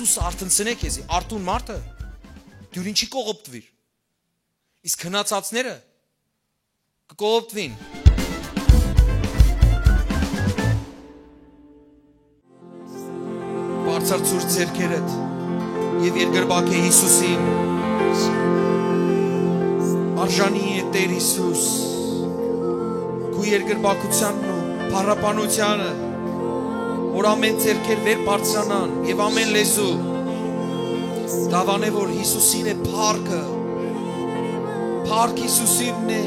Հիսուս արթնցնե քեզի, արտուն մարդը դու ինչի կողոպտվիր։ Իսկ քնածածները կկողոպտվին։ Բարձրացուր ձեռքերդ եւ երկրբակ է Հիսուսին։ Արժանի է Տեր Հիսուս։ Քու երկրբակությանն ու փառապանությանը, որ ամեն ձեռքեր վեր բարձրանան եւ ամեն լեզու դավանե որ Հիսուսին է փառքը, փառք Հիսուսինն է,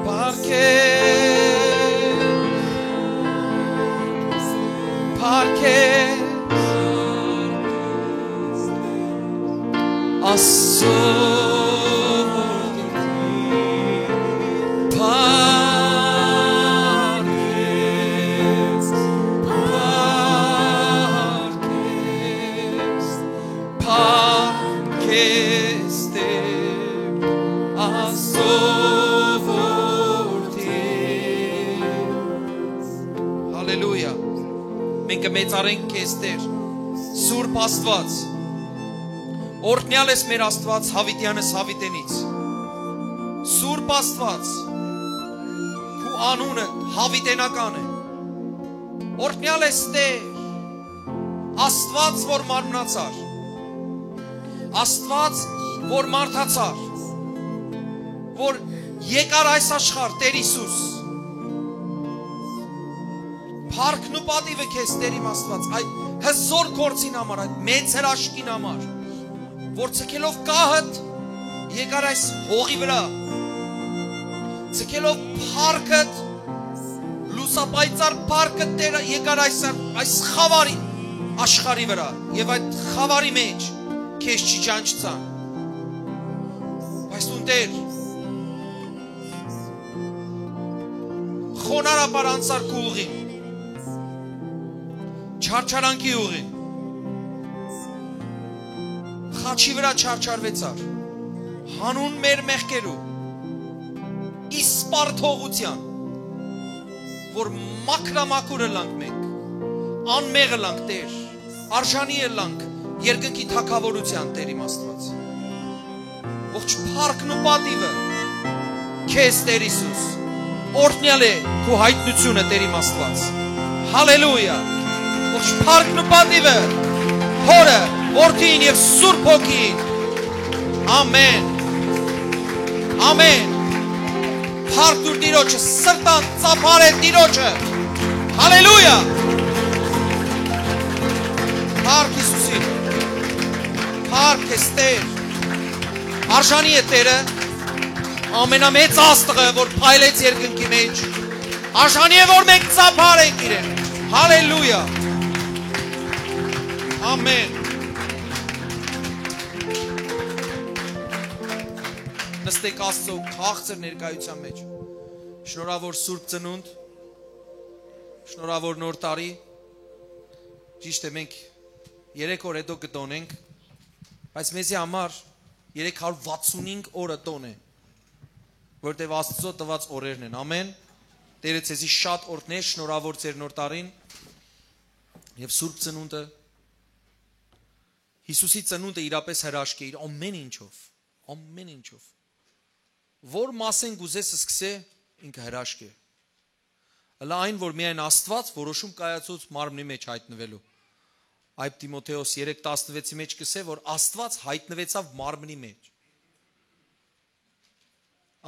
փառք է, փառք է, Աստծո մեծարենք քեզ Տեր, Սուրբ Աստված, օրհնյալ ես մեր Աստված Հավիտյանս Հավիտենից, Սուրբ Աստված, քու անունը հավիտենական է, օրհնյալ ես Տեր, Աստված, որ մարմնացար, Աստված, որ մարդացար, որ եկար այս աշխարհ, Տեր Հիսուս, Փառքն ու պատիվը քեզ Տեր իմ Աստված, այդ հզոր գործին համար, այդ մեծ հրաշքին համար, որ ցկելով կահդ եկար այս հողի վրա, ցկելով փառքդ, լուսապայծառ փառքդ Տեր եկար այս խավարի աշխարհի վրա, եւ այդ խավարի մեջ քեզ չճանչցան, բայց դու Տեր խոնարհաբար անցար քու ուղին, չարչարանքի ուղին, խաչի վրա չարչարվեցար, հանուն մեր մեղքերու, իսպար թողության, որ մաքրամաքուրը լանք մենք, անմեղը լանք Տեր, արժանի է լանք, երկնքի թագավորության Տեր իմ Աստված, ողջ փառքն ու պատիվը, քեզ Տեր Հիսուս, օրհնյալ է քո հայտնությունը Տեր իմ Աստված, հալելույա, ողջ փառքն ու պատիվը Հորը, Որդին եւ Սուրբ Հոգին, ամեն, ամեն, փառք դուր Տիրոջը, սրտան ծափար է Տիրոջը, հալելույա, փառք Հիսուսին, փառք ես Տեր, արժանի է Տերը, ամենամեծ Աստղը, որ փայլեց երկնքի մեջ, արժանի է, որ մենք ծափար ենք իրեն, հալելույա, ամեն, նստեք Աստծո քաղցր ներկայության մեջ, շնորհավոր Սուրբ Ծնունդ, շնորհավոր Նոր տարի, ճիշտ է մենք 3 օր հետո կտոնենք, բայց մեզի համար 365 օրը տոն է, որտեղ Աստծո տված օրերն են, ամեն, Տերը ցեզի շատ օրհներ, շնորհավոր ձեր Նոր տարին եւ Սուրբ Ծնունդը, Հիսուսի ծնունդը իրապես հրաշք է իր ամեն ինչով, որ մասեն գուզես սկսե ինքը հրաշք է, հլա այն, որ միայն Աստված որոշում կայացուց մարմնի մեջ հայտնվելու, Այբ Տիմոթեոս 3:16-ի մեջ կսե, որ Աստված հայտնվեցավ մարմնի մեջ,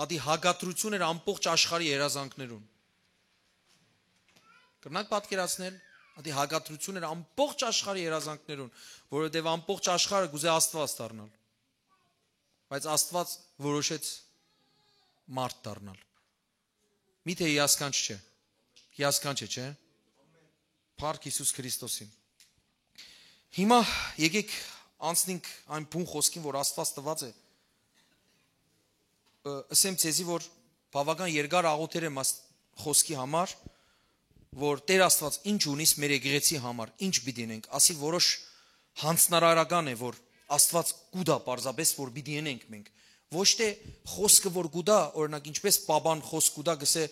ադի հագատրություն էր ամբողջ աշխարհի երազանքներուն, կրնակ պատկերացնել, ադի հագատրություն էր ամբողջ աշխարհի երազանքներուն, որովհետև ամբողջ աշխարհը գուզե Աստված դառնալ, բայց Աստված որոշեց մարդ դառնալ, միթե հիասքանչ չէ, հիասքանչ է, չէ, փառք Հիսուս Քրիստոսին, հիմա եկեք անցնենք այն բուն խոսքին, որ Աստված տված է, ասեմ ցեզի, որ բավական երկար աղոթեր եմ խոսքի համար, որ Տեր Աստված ինչ ունիս մեր եկեղեցի համար, ինչ պիտի ենք, ասի որոշ հանձնարարական է, որ Աստված գուդա պարզապես, որ պիտի ենք մենք, ոչ թե խոսքը, որ գուդա, օրինակ ինչպես պաբան խոսք գուդա, գսե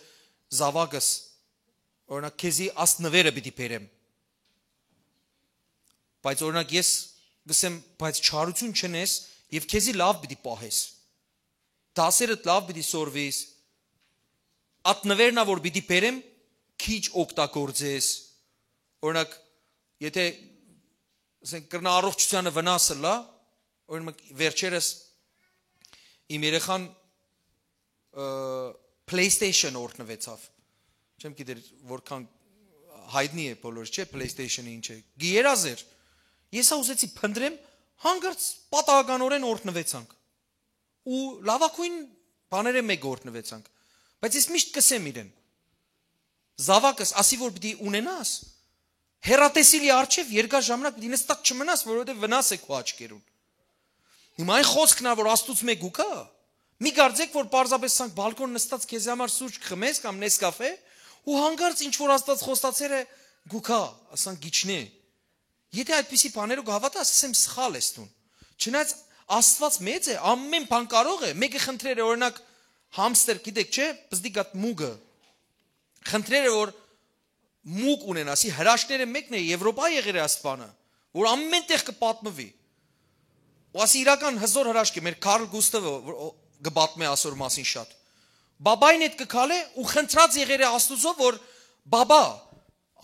զավակս, օրինակ քեզի աստ նվերը պիտի բերեմ, Բայց օրինակ ես գսեմ, բայց չարություն չնես եւ քեզի լավ պիտի պահես։ Դասերդ լավ պիտի սորվես։ Ատնվերնա որ պիտի բերեմ, քիչ օգտագործես։ Օրինակ, եթե ասենք կրնա առողջությանը վնասը լա, օրինակ վերջերս իմ երեխան PlayStation օրտնվեցավ։ Չեմ գիտեր որքան հայտնի է բոլորս, չէ, PlayStation-ը ինչ է։ Գերազեր։ Ես ուզեցի փնտրեմ, հանգարց պատահականորեն օրտնվեցանք։ Ու լավակույն բաները մեկ օրտնվեցանք։ Բայց ես միշտ կսեմ իրեն։ Զավակս ասի որ պիտի ունենաս։ Հերատեսիլի արչև երկար ժամանակ պիտի նստած չմնաս, որովհետև վնաս է քո աչքերուն։ Հիմա այն խոսքն է որ Աստծուց մեկ ուկա։ Մի կարծեք որ պարզապես սանք բալկոն նստած քեզ համար սուրճ խմես կամ նեսկաֆե ու հանգարց ինչ որ Աստված խոստացել է գուքա, ասանք գիչնի։ Եթե այդպիսի բաներով հավատաս, ասեմ սխալ ես դու։ Չնայած Աստված մեծ է, ամեն բան կարող է։ Մեկը խնդրեր է օրինակ համստեր, գիտեք, չէ, բզդիկ այդ մուգը։ Խնդրեր է որ մուգ ունենասի, հրաշքները մեկն է Եվրոպա եղել է ասպանը, որ ամեն տեղ կպատմվի։ Ու ասի իրական հզոր հրաշք է, մեր Կարլ Գուստավը գբատմի ասոր մասին շատ։ Բաբային հետ կքալե ու խնդրած եղել է Աստուծո, որ բաբա,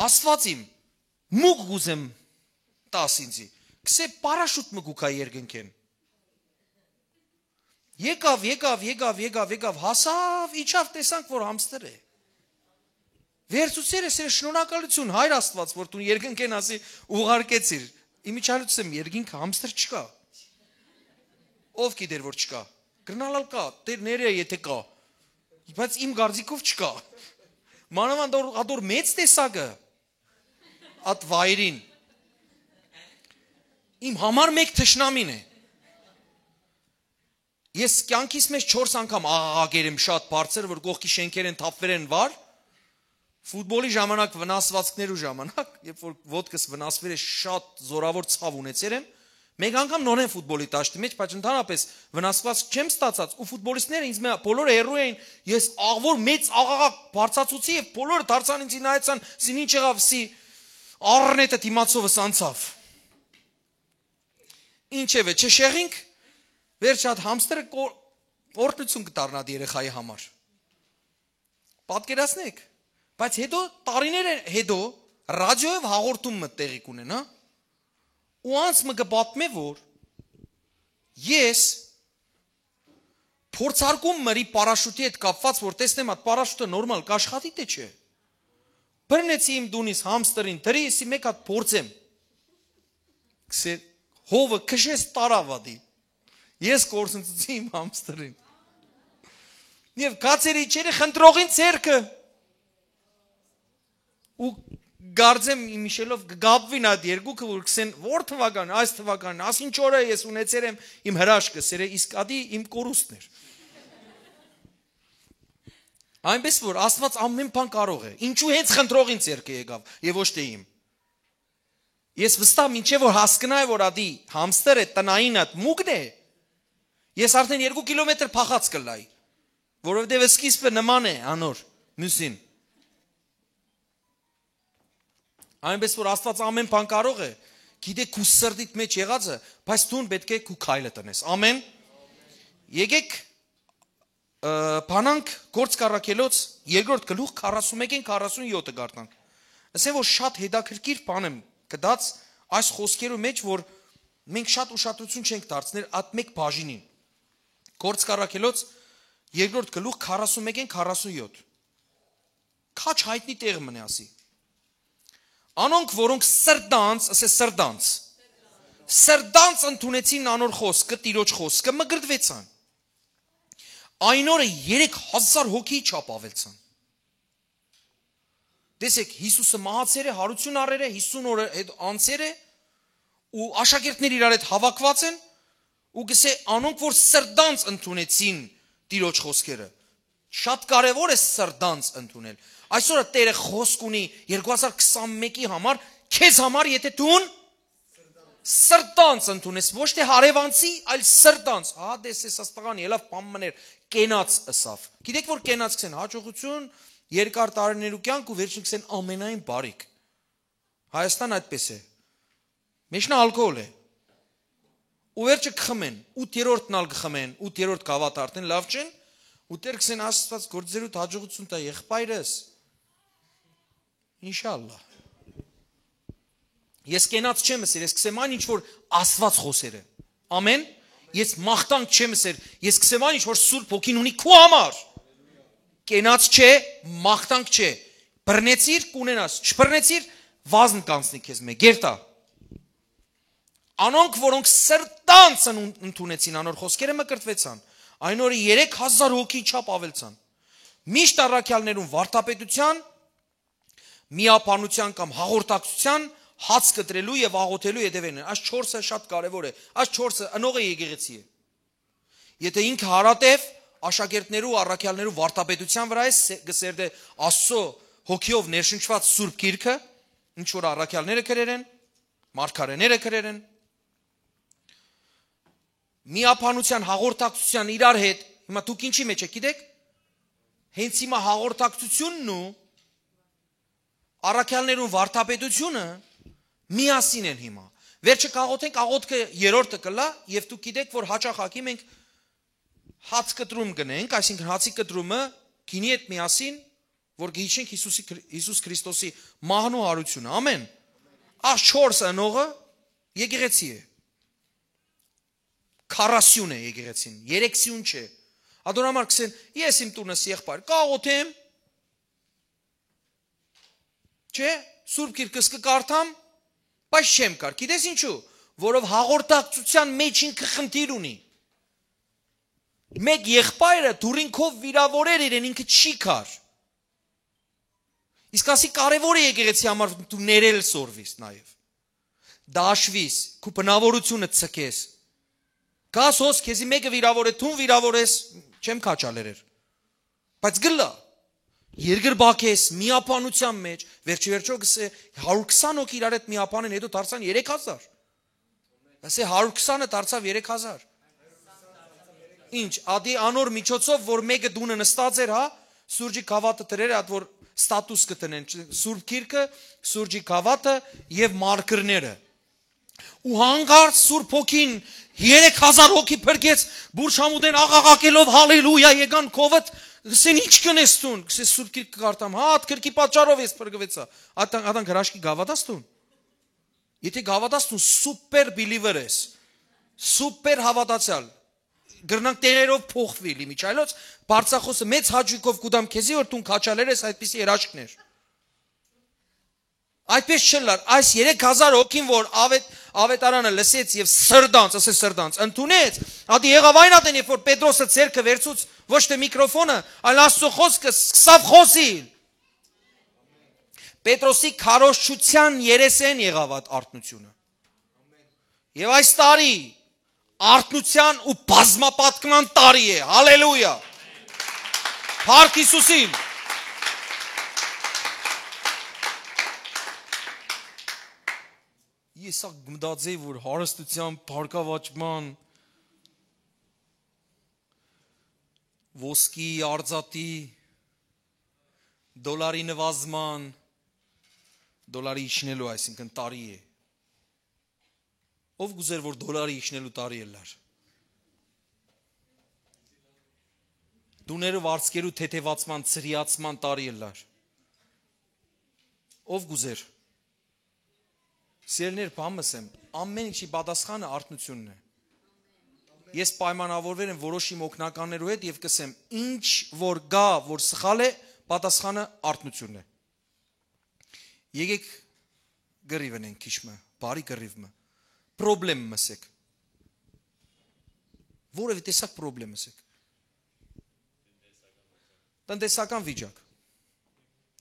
Աստված իմ, մուգ գուզեմ տաս ինձի, կսե պարաշուտ մգուկա երկնքեն։ Եկավ, հասավ, իջավ, տեսանք, որ համստեր է։ Վերցուցեր է սեր շնորհակալություն, հայր Աստված, որ դու երկնքեն ասի ուղարկեցիր։ Իմիջալուց եմ երկինք համստեր չկա։ Ով գիտեր որ չկա։ Գրնալալ կա, դեր ներե եթե կա։ Բայց իմ գարձիկով չկա։ Մանավանդ ադոր մեծ տեսակը at վայրին։ Իմ համար մեկ թշնամին է։ Ես կյանքիս մեջ 4 անգամ աղաղակեր եմ շատ բարձր, որ կողքի շենքեր են թափվել են վար։ Ֆուտբոլի ժամանակ վնասվածքներու ժամանակ, երբ որ ոտքս վնասվել է շատ զորավոր ցավ ունեցել եմ, մեկ անգամ նորեն ֆուտբոլի տաշտի մեջ, բայց ընդհանրապես վնասված չեմ ստացած ու ֆուտբոլիստները ինձ մե բոլորը հերոյ էին, ես աղվոր մեծ աղաղակ բարձացուցի եւ բոլորը դարձան ինձ նայեցան, սին ինչ եղավ, սի առնետը դիմացովս անցավ։ Ինչևէ, չշեղինք, վերջ այդ համստերը օրտնություն կդառնա երեխայի համար։ Պատկերացնեք, բայց հետո տարիներ հետո ռադիոյով հաղորդումը տեղի կունենա, ու անց մը կպատմե որ ես փորձարկում մրի պարաշուտի հետ կապված, որ տեսնեմ այդ պարաշուտը նորմալ կաշխատի թե չէ։ Բռնեցի իմ դունից համստերին, դրի եսի մեկ հատ փորձեմ։ Կսե հովը քշես տարավադի։ Ես կորսնցուցի իմ համստերին։ Եվ կացերի չերը խնդրողին ցերկը։ Ու գարձեմ իմիշելով գաբվին այդ երկուքը որ կսեն որ թվական, այս թվական, աս ինչ օր է ես ունեցել եմ իմ հրաշքը, սերը իսկ ադի իմ կորուստն էր։ Այնպես որ Աստված ամեն բան կարող է։ Ինչու հենց խնդրողին ցերկը եկավ եւ ոչ թե իմ։ Ես վստահ մինչեւ որ հասկանայի որ ադի համստերը տնային այդ մուգն է։ Ես արդեն 2 կիլոմետր փախած կլայի, որովհետեւ սկիզբը նման է անոր մյուսին։ Այնպես որ Աստված ամեն բան կարող է, գիտե քու սրտիդ մեջ եղածը, բայց դու պետք է քու քայլը տնես։ Ամեն։ Եկեք բանանք Գործ Առաքելոց 2-րդ գլուխ 41-ին 47-ը գարտանք։ Ասեմ որ շատ հետաքրքիր բան եմ կդած այս խոսքերու մեջ, որ մենք շատ ուշադրություն չենք դարձնել այդ մեկ բաժինին։ Գործ Առաքելոց 2-րդ գլուխ 41-ին 47։ Քաչ հայտնի տեղ մնե ասի։ Անոնք որոնք սրդանց ընդունեցին անոր խոսքը, Տիրոջ խոսքը, մգրտվեցան։ Այն օրը 3000 հոգի չափ ավելցան։ Տեսեք, Հիսուսը մահացել է, հարություն առել է, 50 օր անցել է, ու աշակերտներ իրար հետ հավաքված են, ու գսե անոնք որ սրդանց ընդունեցին Տիրոջ խոսքերը։ Շատ կարևոր է սրդանց ընդունել։ Այսօր Տերը խոսք ունի 2021-ի համար, քեզ համար, եթե դու սրտանց ընդունես, ոչ թե հարևանցի, այլ սրտանց։ Հա դեսես աստղան ելավ բամներ կենաց ըսավ։ Գիտեք որ կենաց կսեն հաջողություն, երկար տարիներու կյանք ու վերջին կսեն ամենայն բարիք։ Հայաստան այդպես է։ Մեջնա ալկոհոլ է։ Ու վերջը կխմեն, 8-րդն ալ կխմեն, 8-րդ կավատ արդեն լավ չեն, ու Տեր կսեն Աստված գործերուդ հաջողություն տա եղբայրս։ Ինշալլահ։ Ես կենաց չեմ ասել, ես կսեմ այն ինչ որ Աստված խոսերը։ Ամեն։ Ես մաղթանք չեմ ասել, ես կսեմ այն ինչ որ Սուրբ Հոգին ունի քո համար։ Կենաց չէ, մաղթանք չէ։ Բռնեցիր կունենաս, չբռնեցիր վազն կանցնի քեզ մեկ, գերտա։ Անոնք, որոնք սրտանց ընդունեցին անոր խոսքերը մկրտվեցան, այն օրը 3000 հոգի չափ ավելցան։ Միշտ առաքյալներուն վարդապետության, միապանության կամ հաղորդակցության հաց կտրելու եւ աղոթելու հետևեն։ Այս 4-ը շատ կարեւոր է։ Այս 4-ը ընողը եկեղեցի է։ Եթե ինքը հարատև աշակերտներու, առաքյալներու վարդապետության վրա է, գսերդե Աստծո հոգիով ներշնչված Սուրբ Գիրքը, ինչ որ առաքյալները գրել են, մարգարեները գրել են, միապանության հաղորդակցության իրար հետ, հիմա դուք ինչի մեջ եք, գիտեք, հենց հիմա հաղորդակցությունն ու առաքյալներուն վարդապետությունը միասին են հիմա։ Վերջը կաղոթենք, աղոթքը երրորդը կլա, եւ դուք գիտեք, որ հաճախակի մենք հաց կտրում գնենք, այսինքն հացի կտրումը գինի հետ միասին, որ գիչենք Հիսուս Քրիստոսի մահն ու հարությունը։ Ամեն։ Այս 4 ընողը եկեղեցի է։ 40 է եկեղեցին, 30 չէ։ Ադոնամար կսեն, ես իմ տունս եղբայր, կաղոթեմ, չէ, Սուրբ Գիրքս կկարդամ, բայց չեմ կար։ Գիտես ինչու, որով հաղորդակցության մեջ ինքը խնդիր ունի։ Մեկ եղբայրը դուրինքով վիրավորեր իրեն ինքը չի կար։ Իսկ ասի կարևոր է եկեղեցի համար դու ներել սորվիս նաև։ Դաշվիս, քու բնավորությունը ցկես։ Գաս հոս քեզի մեկը վիրավոր է, թուն վիրավոր ես, չեմ քաչալերեր։ Բայց գլա երկրբակես միապանության մեջ, վերջի գսե 120 հոգի իրար հետ միապանեն, հետո դարձան 3000։ Ասե 120-ը դարձավ 3000։ Ինչ, ադի անոր միջոցով, որ մեկը դունը նստած էր, հա, սուրջի գավաթը դրեր, այդ որ ստատուս կտնեն, Սուրբ Գիրքը, սուրջի գավաթը եւ մարգրները։ Ու հանգարց Սուրբ Հոգին 3000 հոգի փրկեց, բուրշամուդեն աղաղակելով հալելույա եկան կովդ, գսեն ինչ կնես տուն, գսես Սուրբ Գիրքը կարդամ, հա, այդ քրկի պատճառով ես փրկվեցա։ Ատան հրաշքի գավաթաս տուն։ Եթե գավաթաս տուն սուպեր բիլիվեր ես, սուպեր հավատացյալ, գրնանք տեղերով փոխվիլի միջայլոց, բարձախոսը մեծ հաճույքով կուդամ քեզի, որ տուն քաչալեր ես այդպիսի երաշխներ։ Այդպես չլար, այս 3000 հոգին, որ ավետարանը լսեց եւ սրդանց, ասես սրդանց, ընդունեց, ադի եղավ այն ատեն, երբ որ Պետրոսը ցերկը վերցուց, ոչ թե միկրոֆոնը, այլ Աստծո խոսքը սկսավ խոսիլ։ Պետրոսի քարոզչության երեսեն եղավ այդ արթնությունը։ Եվ այս տարի արթնության ու բազմապատկման տարի է, հալելույա։ Փառք Հիսուսին։ Ես գմդացեի, որ հարստության, փառքավաճման, ոսկի, արձատի, դոլարի նվազման, դոլարի իջնելու, այսինքն տարի է։ Ով գուզեր, որ դոլարի իջնելու տարի էլար։ Դուները վարձկերու թեթևացման, ծրիացման տարի էլար։ Ով գուզեր։ Սիրելիներ, բամս եմ, ամեն ինչի պատասխանը արթնությունն է։ Ես պայմանավորվել եմ որոշ իմ օգնականներու հետ եւ կսեմ, ինչ որ գա, որ սխալ է, պատասխանը արթնությունն է։ Եկեք գրիվն են քիչմը, բարի գրիվը։ Պրոբլեմ մսեք։ Որևէ տեսակ պրոբլեմ մսեք։ Տնտեսական վիճակ։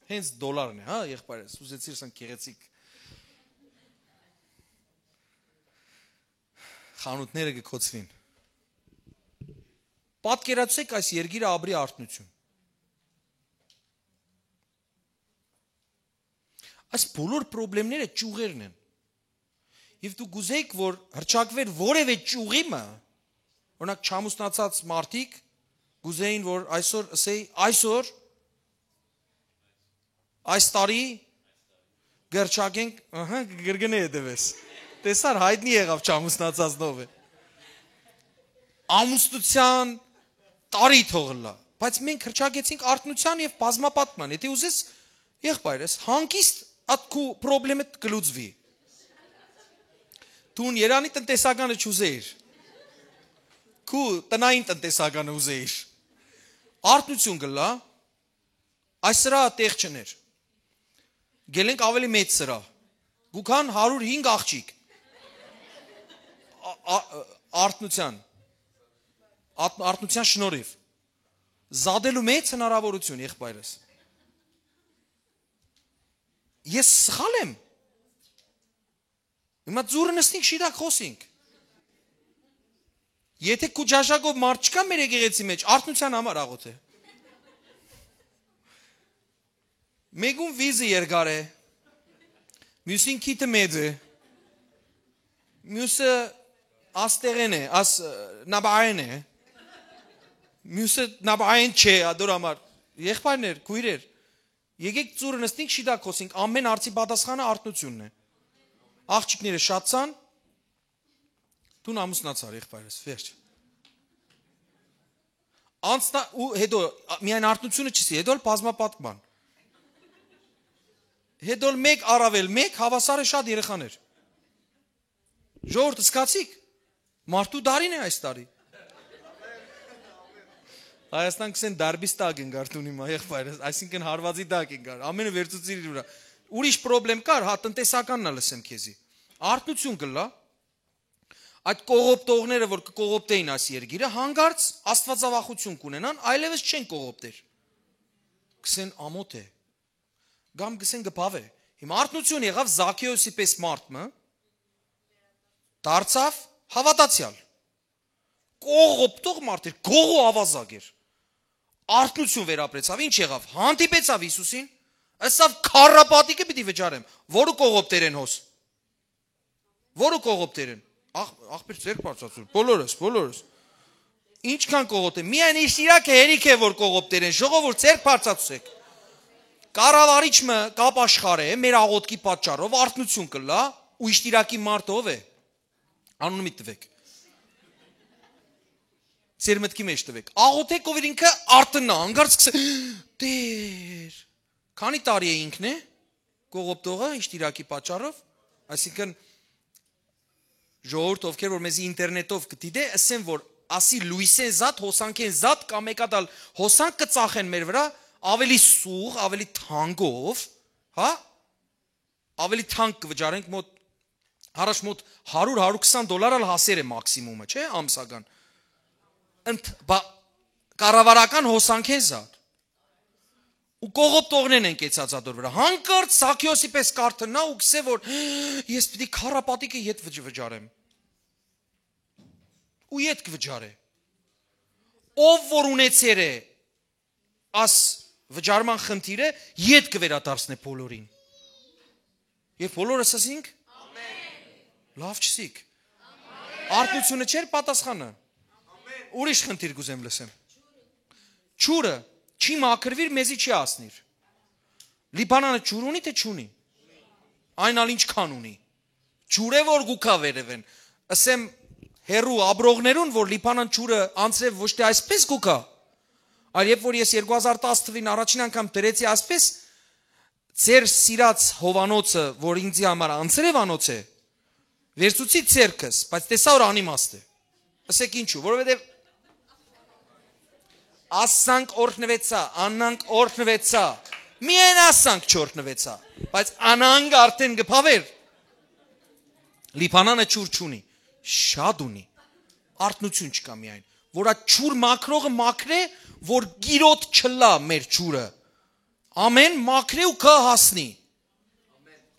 Հենց դոլարն է, հա, եղբայրս, ուզեցիր սան գեղեցիկ խանութները կկոծվին։ Պատկերացրեք այս երկիրը ապրի արթնություն։ Այս բոլոր խնդիրները ճյուղերն են։ Եվ դու գուզեիք, որ հրճակվեր որևէ ճյուղիմը, օրինակ չամուսնացած մարդիկ գուզեին, որ այսօր ասեի, այսօր այս տարի գրճակենք, ահա գրգնե դվես։ Տեսար հայտնի եղավ չամուսնացածնով է։ Ամուսնության տարի թողլա, բայց մենք հրճագեցինք արթնության եւ բազմապատման։ Եթե ուզես եղբայրս հանկիստ այդ քու խնդրը կլուծվի։ Դու Երանի տնտեսականը չուզեիր։ Քու տնային տնտեսականը ուզեիր։ Արթնություն գլա, այս սրահը տեղ չներ։ Գելենք ավելի մեծ սրահ։ Գուքան 105 աղջիկ։ Արթնության շնորհիվ զադելու մեծ հնարավորություն եղբայրս։ Ես սխալ եմ։ Հիմա ձուրը նստենք շիրակ խոսենք։ Եթե քու ջաժագով մարդ չկա մեր եկեղեցի մեջ, արթնության համար աղոթ է։ Մեկուն վիզը երկար է, մյուսին քիթը մեծ է, մյուսը աստեղեն է, նաբային է, մյուսը նաբային չէ, ադոր համար, եղբայրներ, քույրեր, եկեք ծուրը նստենք շիդակ խոսենք, ամեն արծի պատասխանը արթնությունն է, աղջիկները շատցան, դուն ամուսնացար եղբայրս, վերջ, ու հետո միայն արթնությունը չսի, հետո բազմապատկման, հետո մեկ առավել մեկ հավասարը շատ երեխաներ, ժողովուրդ սկացիք, մարդու դարին է այս տարի, Հայաստան կսեն դարբիս տակ են գար տունի մա եղբայրս, այսինքն հարվածի տակ են գար, ամենը վերցուցիր իր վրա, ուրիշ պրոբլեմ կար, հա տնտեսականն լսեմ քեզի, արթնություն կլա, այդ կողոպտողները, որ կողոպտեին այս երգիրը, հանգարց աստվածավախություն կունենան, այլևս չեն կողոպտեր, կսեն ամոթ է, գամ կսեն գպավ է, հիմա արթնություն եղավ Զաքեոսի պես մարդը, դարձավ հավատացյալ, կողոպտող մարդ էր, գողու ավազակ էր, արթնություն վերապրեցավ, ինչ եղավ, հանդիպեցավ Հիսուսին, ասավ քարապատիկը պիտի վճարեմ, որը կողոպտեր են հոս, որը կողոպտեր են, աղբեր ձեր պարծացուր, բոլորս, ինչքան կողոպտեր, միայն Իսիրակը հերիք է, որ կողոպտեր են, ժողովուրդ ձեր պարծացուսեք, կառավարիչը կապ աշխար է, մեր աղոտքի պատճառով արթնություն կլա, ու Իսիրակի մարդը ով է, անունը մի տվեք, Ձեր մտքի մեջ տվեք, աղոթեք ով էր ինքը արտնա, անգարց կսե, դեր, քանի տարի է ինքն է, կողոպտողը, իշտիրակի պատճառով, այսինքն ժողովուրդ ովքեր որ մեզի ինտերնետով կդիտե, ասեն որ ասի լույսեն զատ, հոսանքեն զատ, կամ եկադալ հոսանք կծախեն մեր վրա, ավելի սուղ, ավելի թանկով, հա, ավելի թանկ կվճարենք մոտ, հարաշ մոտ 100-120 հասեր է մաքսիմումը, չէ, ամսական, կառավարական հոսանք են զատ ու կողոպտողներն են կեցած ադոր վրա հանկարծ Զաքեոսի պես կարթնա ու կսե որ ես պիտի քարապատիկը ետ վճարեմ ու ետ կվճարե ով որ ունեցեր է աս վճարման խնդիրը ետ կվերադարձնե բոլորին եւ բոլորս ասենք լավ չսիկ արթնությունը չէր պատասխանը Ուրիշ խնդիր կուզեմ լսեմ Ջուրը չի մաքրվիր մեզի չի ասնիր Լիբանանը ջուր ունի թե չունի Այն ալ ինչքան ունի Ջուրը որ գուքա վերևեն ասեմ հերու աբրողներուն որ Լիբանան ջուրը անցրև ոչ թե այսպես գուքա այլ երբ որ ես 2010 թվին առաջին անգամ դրեցի այսպես ձեր սիրած հովանոցը որ ինձի համար անցրև անոց է վերցուցի ցերքս բայց տեսա որ անիմաստ է ասեք ինչու որովհետև Ասանք օրհնվեցա, անանք օրհնվեցա, միայն ասանք չօրհնվեցա, բայց անանք արդեն գփավեր, լիբանանը ջուր չունի, շատ ունի, արթնություն չկա միայն, որ այդ ջուր մաքրողը մաքրե, որ գիրոտ չլա մեր ջուրը, ամեն մաքրե ու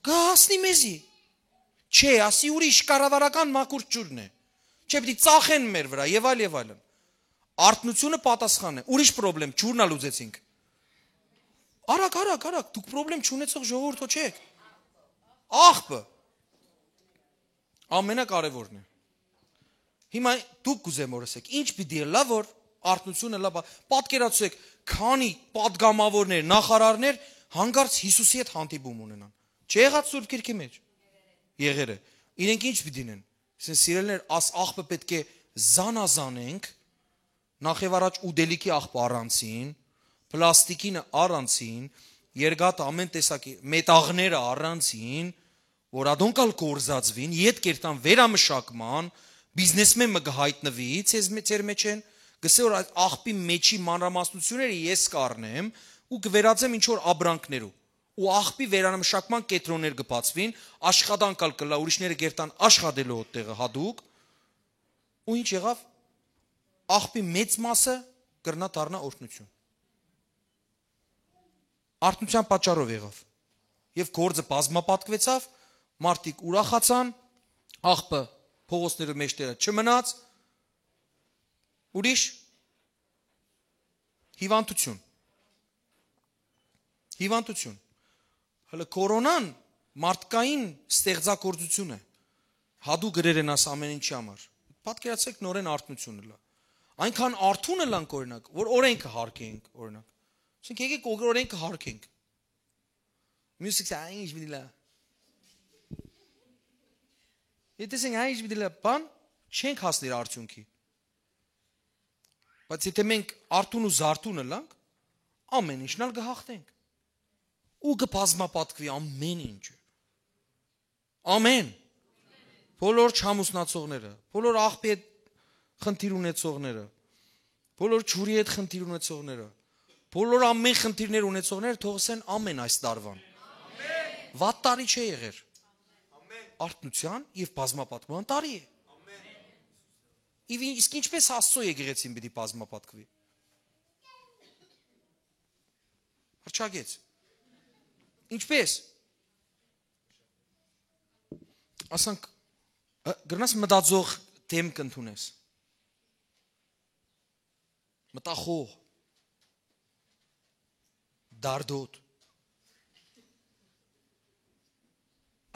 կհասնի մեզի, չէ, ասի ուրիշ կառավարական մաքուր ջուրն է, չէ, պիտի ծախեն մեր վրա, եւ այլն, Արթնությունը պատասխան է, ուրիշ պրոբլեմ, ջուրնա լուծեցինք։ Արագ, դուք պրոբլեմ չունեցող ժողովուրդ չեք։ Աղբը ամենակարևորն է։ Հիմա դուք կուզեմ որ ասեք, ինչ պիտի լա որ արթնությունը լա, պատկերացրեք, քանի падգամավորներ, նախարարներ հանգարց Հիսուսի հետ հանդիպում ունենան։ Չի եղած Սուրբ Գիրքի մեջ։ Եղեր է։ իրենք ինչ պիտի դինեն։ Ասեն սիրելիներ, աս աղբը պետք է զանազանենք, նախ եւ առաջ ուդելիքի աղբը առանցին, պլաստիկինը առանցին, երկաթ ամեն տեսակի մետաղները առանցին, որ ադոնկալ կորզածվին, իդ կերտան վերամշակման, բիզնեսմեն մը գահայտնվի, ցեր մեջ են, գսե որ այդ աղբի մեջի մանրամասնությունները ես կառնեմ ու կվերածեմ ինչ որ աբրանքներու։ Ու աղբի վերամշակման կետրոններ կբացվին, աշխատանքալ կլա, ուրիշները կերտան աշխատելու այդտեղը հadouk, ու ինչ եղավ։ Աղբի մեծ մասը կրնա դառնա օրհնություն։ Արթնության պատճառով եղավ։ Եվ գործը բազմապատկվեցավ, մարդիկ ուրախացան, աղբը փողոցները մեջտերը չմնաց, ուրիշ հիվանդություն։ Հələ կորոնան մարդկային ստեղծագործություն է։ Հadouk գրեր են աս ամեն ինչի համար։ Պատկերացրեք նորեն արթնությունը լա։ Այնքան արթուն լանք օրինակ, որ օրենքը հարկենք, օրինակ։ Ասենք եկեք օրենքը հարկենք։ Մյուսը այն ինչ պիտի լա։ Եթե ասենք այն ինչ պիտի լա, բան չենք հասներ արդյունքի։ Բայց եթե մենք արթուն ու զարթուն լանք, ամեն ինչն ալ կհաղթենք։ Ու կբազմապատկվի ամեն ինչը։ Ամեն։ Բոլոր չամուսնացողները, բոլոր աղբի հետ խնդիր ունեցողները, բոլոր ջուրի հետ խնդիր ունեցողները, բոլոր ամեն խնդիրներ ունեցողները թող ասեն ամեն այս տարվան։ Վատ տարի չէ եղեր։ Արթնության եւ բազմապատկման տարի է։ Իսկ ինչպես Աստծո եկեղեցին պիտի բազմապատկվի։ Հրճագեց։ Ինչպես։ Ասանք գրնաս մտածող թեմ կընդունես։ Մտախոհ։ Դարդոտ։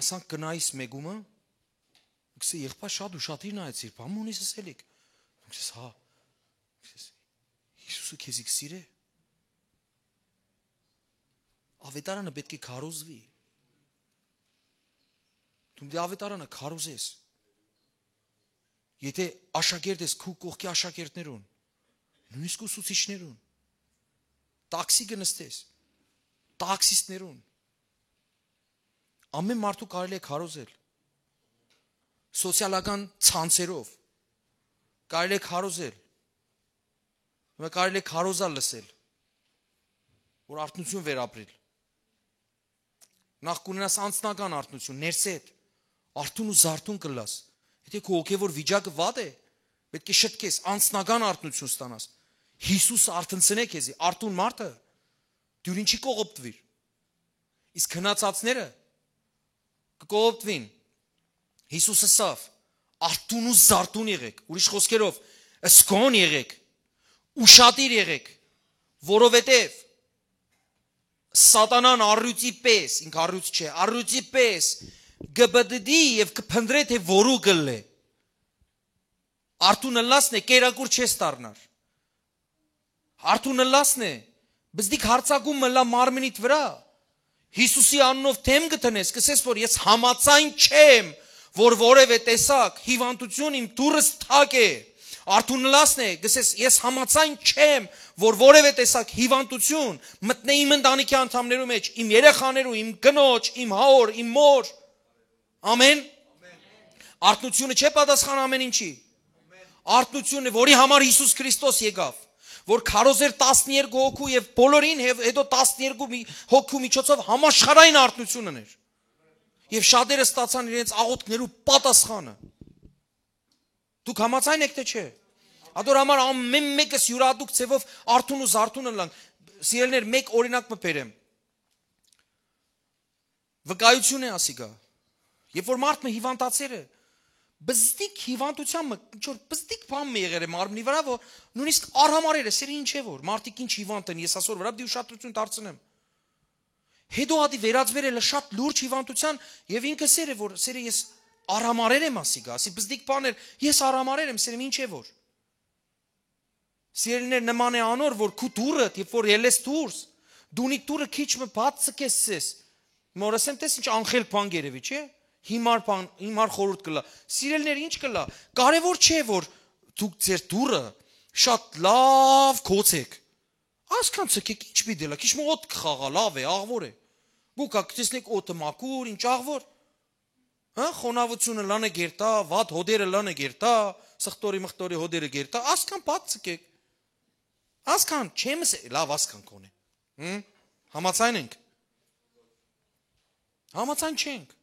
Ասանք կնայիս մեգումը, գսե եղբայր շատ ուշադիր նայեցիր, բան ունես ասելիք։ Գսես հա։ Գսես Հիսուսը քեզի կսիրե։ Ավետարանը պետք է քարոզվի։ Դու դե ավետարանը քարոզես։ Եթե աշակերտ ես քու կողքի աշակերտներուն, նույնիսկ ուսուցիչներուն, տաքսի կնստես, տաքսիստներուն, ամեն մարդու կարելի է քարոզել։ Սոցիալական ցանցերով կարելի է քարոզել։ Կարելի է քարոզալ լսել, որ արթնություն վերապրել։ Նախ կունենաս անձնական արթնություն, ներսեդ, արթուն ու զարթուն կլաս։ Եթե քո հոգևոր վիճակը վատ է, պետք է շտկես, անձնական արթնություն ստանաս։ Հիսուսը արթնցնե քեզի, արթուն մարդը դու ինչի կողոպտվիր։ Իսկ քնացածները կողոպտվին։ Հիսուսը սավ, արթուն ու զարթուն եղեք, ուրիշ խոսքերով, սկոն եղեք, ուշադիր եղեք, որովհետև Սատանան առյուծի պես, ինք առյուծ չէ, առյուծի պես գբդդի եւ կփնդրե թե որու գլե։ Արթունը լասն է, կերակուր չես դառնար։ Արթունը լասն է, բզդիկ հարցակում մլա մարմնիդ վրա։ Հիսուսի անունով թեմ գտնես, կսես որ ես համաձայն չեմ, որ որևէ տեսակ հիվանդություն իմ դուրս թակ է։ Արթուն լասն է, գսես ես համաձայն չեմ, որ որևէ տեսակ հիվանդություն մտնե իմ ընտանիքի անդամներու մեջ, իմ երեխաներու, իմ կնոջ, իմ հոր, իմ մոր։ Ամեն։ Արթնությունը չէ պատասխան ամեն ինչի։ Արթնությունը, որի համար Հիսուս Քրիստոս եկավ, որ քարոզեր 12 հոգու եւ բոլորին հետո 12 հոգու միջոցով համաշխարհային արթնություն ուներ։ Եվ շատերը ստացան իրենց աղոթքներու պատասխանը։ Դուք համաձայն եք թե չէ։ Ադոր համար ամեն մեկս յուրադուկ ցևով արթուն ու զարթուն լանք։ Սիրելիներ, մեկ օրինակ մը բերեմ։ Վկայություն է ասիկա։ Երբ որ մարդը հիվանդացել է, բզդիկ հիվանդությամբ ինչ որ բզդիկ բան մի եղել է մարմնի վրա, որ նույնիսկ արհամարել է, սերի ինչ է որ մարդիկ ինչ հիվանդ են, ես ասոր վրա դի ուշադրություն դարձնեմ։ Հետո ադի վերածվել է շատ լուրջ հիվանդության եւ ինքը սեր է որ սերը ես արհամարել եմ ասիկա, ասի բզդիկ բաներ, ես արհամարել եմ, սերը ինչ է որ։ Սիրելիներ, նման է անոր, որ քու դուրը, երբ որ ելես դուրս, դունի դուրը քիչ մը բաց սկեսես։ Մորասեմ տես ինչ անխել բան գերեվի, չէ՞։ Հիմար խորհուրդ կլա։ Սիրելիներ, ինչ կլա։ Կարևոր չէ, որ դուք ձեր դուրը շատ լավ կոծեք։ Ասքան ցկեք, ինչ պիտի լա, քիչ մոտ կխաղա, լավ է, աղվոր է։ Գուկա տեսնեք օդը մաքուր, ինչ աղվոր։ Հա, խոնավությունը լանը գերտա, վատ հոդերը լանը գերտա, սխտորի մխտորի հոդերը գերտա, ասքան բաց ցկեք։ Ասքան, չեմ լավ ասքան կոնե։ Համացայն ենք։ Համացան չենք։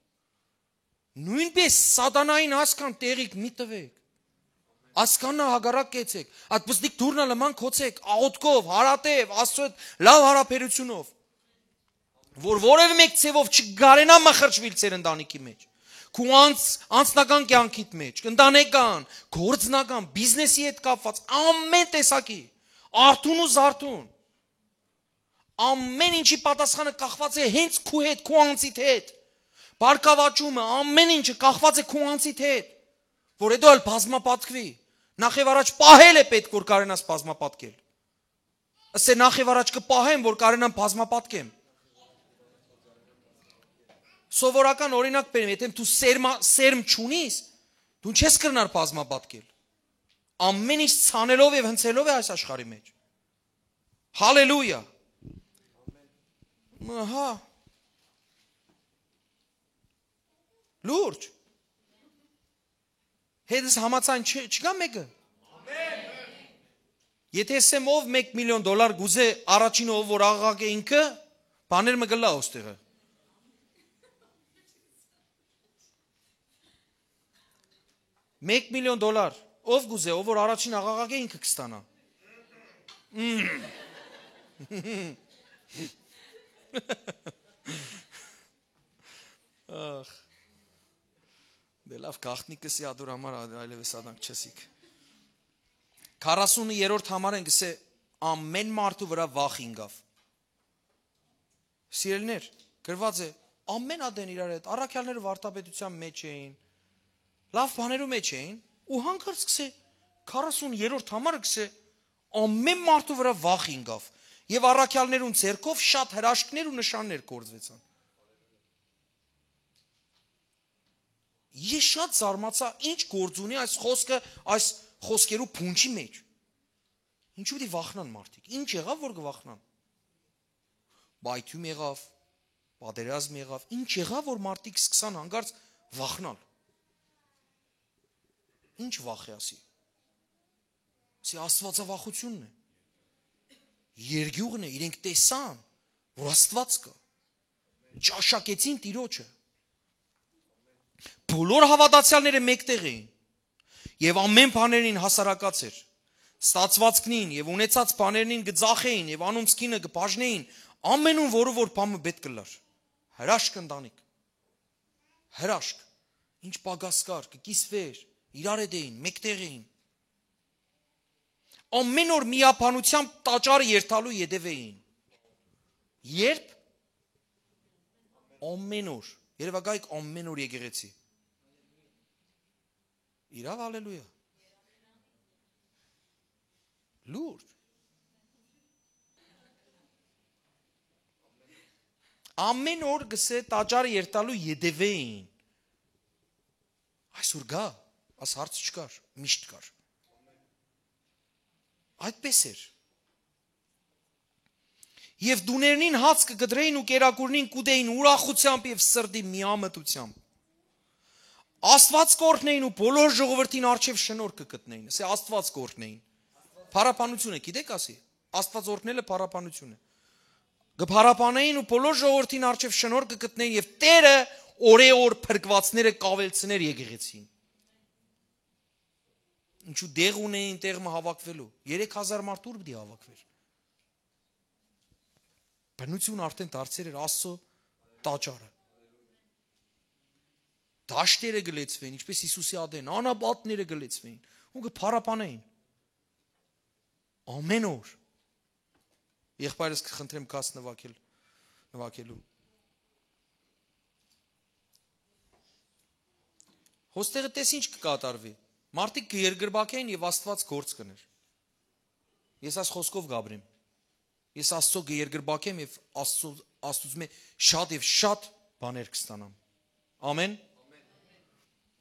Նույնպես սատանային ասքան տեղիք մի տվեք։ Ասկանա հագարակ կեցեք, այդ բզդիկ դուրնա լման կոցեք, աղոտքով, հարատև, աստծո հետ լավ հարաբերությունով, որ որևէ մեկ ցևով չգարենա մխրճվել ձեր ընտանիքի մեջ, քու անձնական կյանքիդ մեջ, ընտանեկան, գործնական, բիզնեսի հետ կապված, ամեն տեսակի, արթուն ու զարթուն, ամեն ինչի պատասխանը կախված է հենց քու հետ, քու անձիդ հետ, բարգավաճումը, ամեն ինչը կախված է քու անձիդ հետ, որ հետո էլ բազմապատկվի, նախ եւ առաջ պահել է պետք, որ կարենաս բազմապատկել։ Ասե նախ եւ առաջ կպահեմ, որ կարենամ բազմապատկեմ։ Սովորական օրինակ բերեմ, եթե դու սերմ չունիս, դու չես կրնար բազմապատկել։ Ամեն ինչ ցանելով եւ հնցելով է այս աշխարհի մեջ։ Հալելույա։ Ահա։ Լուրջ։ Հետս համացան չկա մեկը։ Եթե ասեմ ով $1 միլիոն գուզե առաջինը ով որ աղաղակ է ինքը, բաներ մը գլա ոստեղը։ $1 միլիոն ով գուզե ով որ առաջին աղաղակ է ինքը կստանա։ Ախ Դե լավ գախտնիկս յադուր համար այլևս արանք չեսիկ 40-րդ համար են գսե ամեն մարդու վրա վախ ինգավ Սիրելիներ գրված է ամեն ադեն իրար հետ առաքյալները վարդապետության մեջ էին լավ բաներու մեջ էին ու հանկարծ գսե 40-րդ համարը գսե ամեն մարդու վրա վախ ինգավ եւ առաքյալներուն ցերկով շատ հրաշքներ ու նշաններ կործվեցան Ես շատ զարմացա ինչ գործ ունի այս խոսքը այս խոսքերու փունջի մեջ Ինչու՞ դի վախնան մարդիկ ինչ եղավ որ գվախնան Բայթում եղավ պատերազմ եղավ ինչ եղավ որ մարդիկ սկսան հանգարց վախնալ Ինչ վախ է ասի Սի աստվածավախությունն է Երգյուղն է իրենք տեսան որ Աստված կա ճաշակեցին Տիրոջը Բոլոր հավատացյալները մեկտեղ էին եւ ամեն բաներին հասարակած էր ստացվածքնին եւ ունեցած բաներին գծախեին եւ անոնցքինը գբաժնեին ամենուն որը որ բամը պետք կլար հրաշք ընտանիք հրաշք ինչ պագասկար կկիսվեր իրար հետ էին մեկտեղ էին ամեն օր միապանությամբ տաճարը երթալու յետև էին երբ ամեն օր երևակայք ամեն օր եկեղեցի Իրավ հալելույա Լուրջ Ամեն օր գսե տաճարը երթալու յետև էին Այսօր գա աս հարց չկար միշտ կար Այդպես էր Եվ դուներնին հաց կգդրեին ու կերակուրնին կուդեին ուրախությամբ եւ սրդի միամտությամբ Աստված կորտնեին ու բոլոր ժողովրդին արչև շնորհ կգտնեին ասե Աստված կորտնեին Փարապանություն է գիտեք ասի Աստված օրհնելը փարապանություն է Գփարապանեին ու բոլոր ժողովրդին արչև շնորհ կգտնեին եւ Տերը օրեօր փրկվածները կավելցներ եկեղեցին Ինչու դեղ ունեին տեղը հավաքվելու 3000 մարդ ուր պիտի հավաքվեր Բնություն արդեն դարձել էր Աստծո տաճարը Դաշտերը գլեցվեն, ինչպես Հիսուսի ադեն, անապատները գլեցվեն, ու կփարապանեին։ Ամեն օր։ Եղբայրս կխնդրեմ կաս նվակելու։ Հոստեղը տես ինչ կկատարվի։ Մարդիկ կերգրբակեն եւ Աստված գործ կներ։ Ես այս խոսքով գաբրեմ։ Ես Աստծո կերգրբակեմ եւ Աստծուց մե շատ եւ շատ բաներ կստանամ։ Ամեն։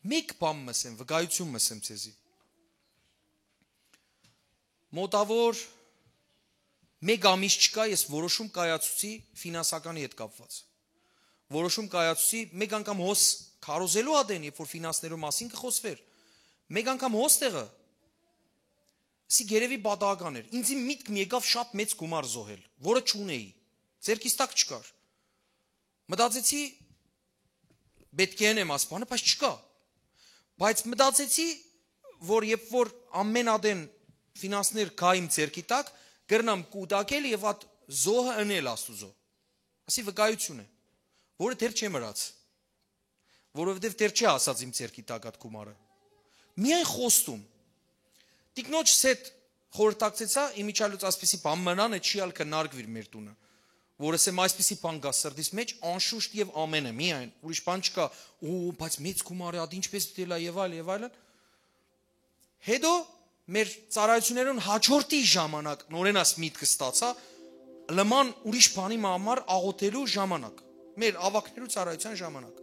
Մեկ բան մսեմ, վկայություն մսեմ ցեզի։ Մոտավոր մեկ ամիս չկա ես որոշում կայացուցի ֆինանսականի հետ կապված։ Որոշում կայացուցի մեկ անգամ հոս քարոզելու ադեն, երբ որ ֆինանսներու մասին կխոսվեր։ Մեկ անգամ հոստեղը սի գերեւի բադական էր։ Ինձ միտք մի եկավ շատ մեծ գումար զոհել, որը չունեի։ Ձերքիս տակ չկար։ Մտածեցի պետք է անեմ ասպանը, բայց չկա։ Բայց մտածեցի, որ երբ որ ամեն ադեն ֆինանսներ կա իմ ձերքի տակ, գրնամ կուտակել եւ այդ զոհը ընել Աստուծո։ Ասի վկայություն է, որը դեռ չեմ մրած։ Որովհետեւ դեռ չի ասած իմ ձերքի տակ այդ գումարը։ Միայն խոստում։ Տիկնոջ հետ խորհրդակցեցա, իմիջալուց ասպիսի բան մնան է չի ալ կնարգվիր մեր տունը։ Որս եմ այսպիսի բան գա սրտիս մեջ, անշուշտ եւ ամենը, միայն ուրիշ բան չկա, ու բայց մեծ գումար է, ինչպես դիտել է եւ այլն։ Հետո մեր ծառայություններուն հաջորդի ժամանակ նորենաս միտքը ստացա, լման ուրիշ բանի համար աղոթելու ժամանակ, մեր ավակներու ծառայության ժամանակ։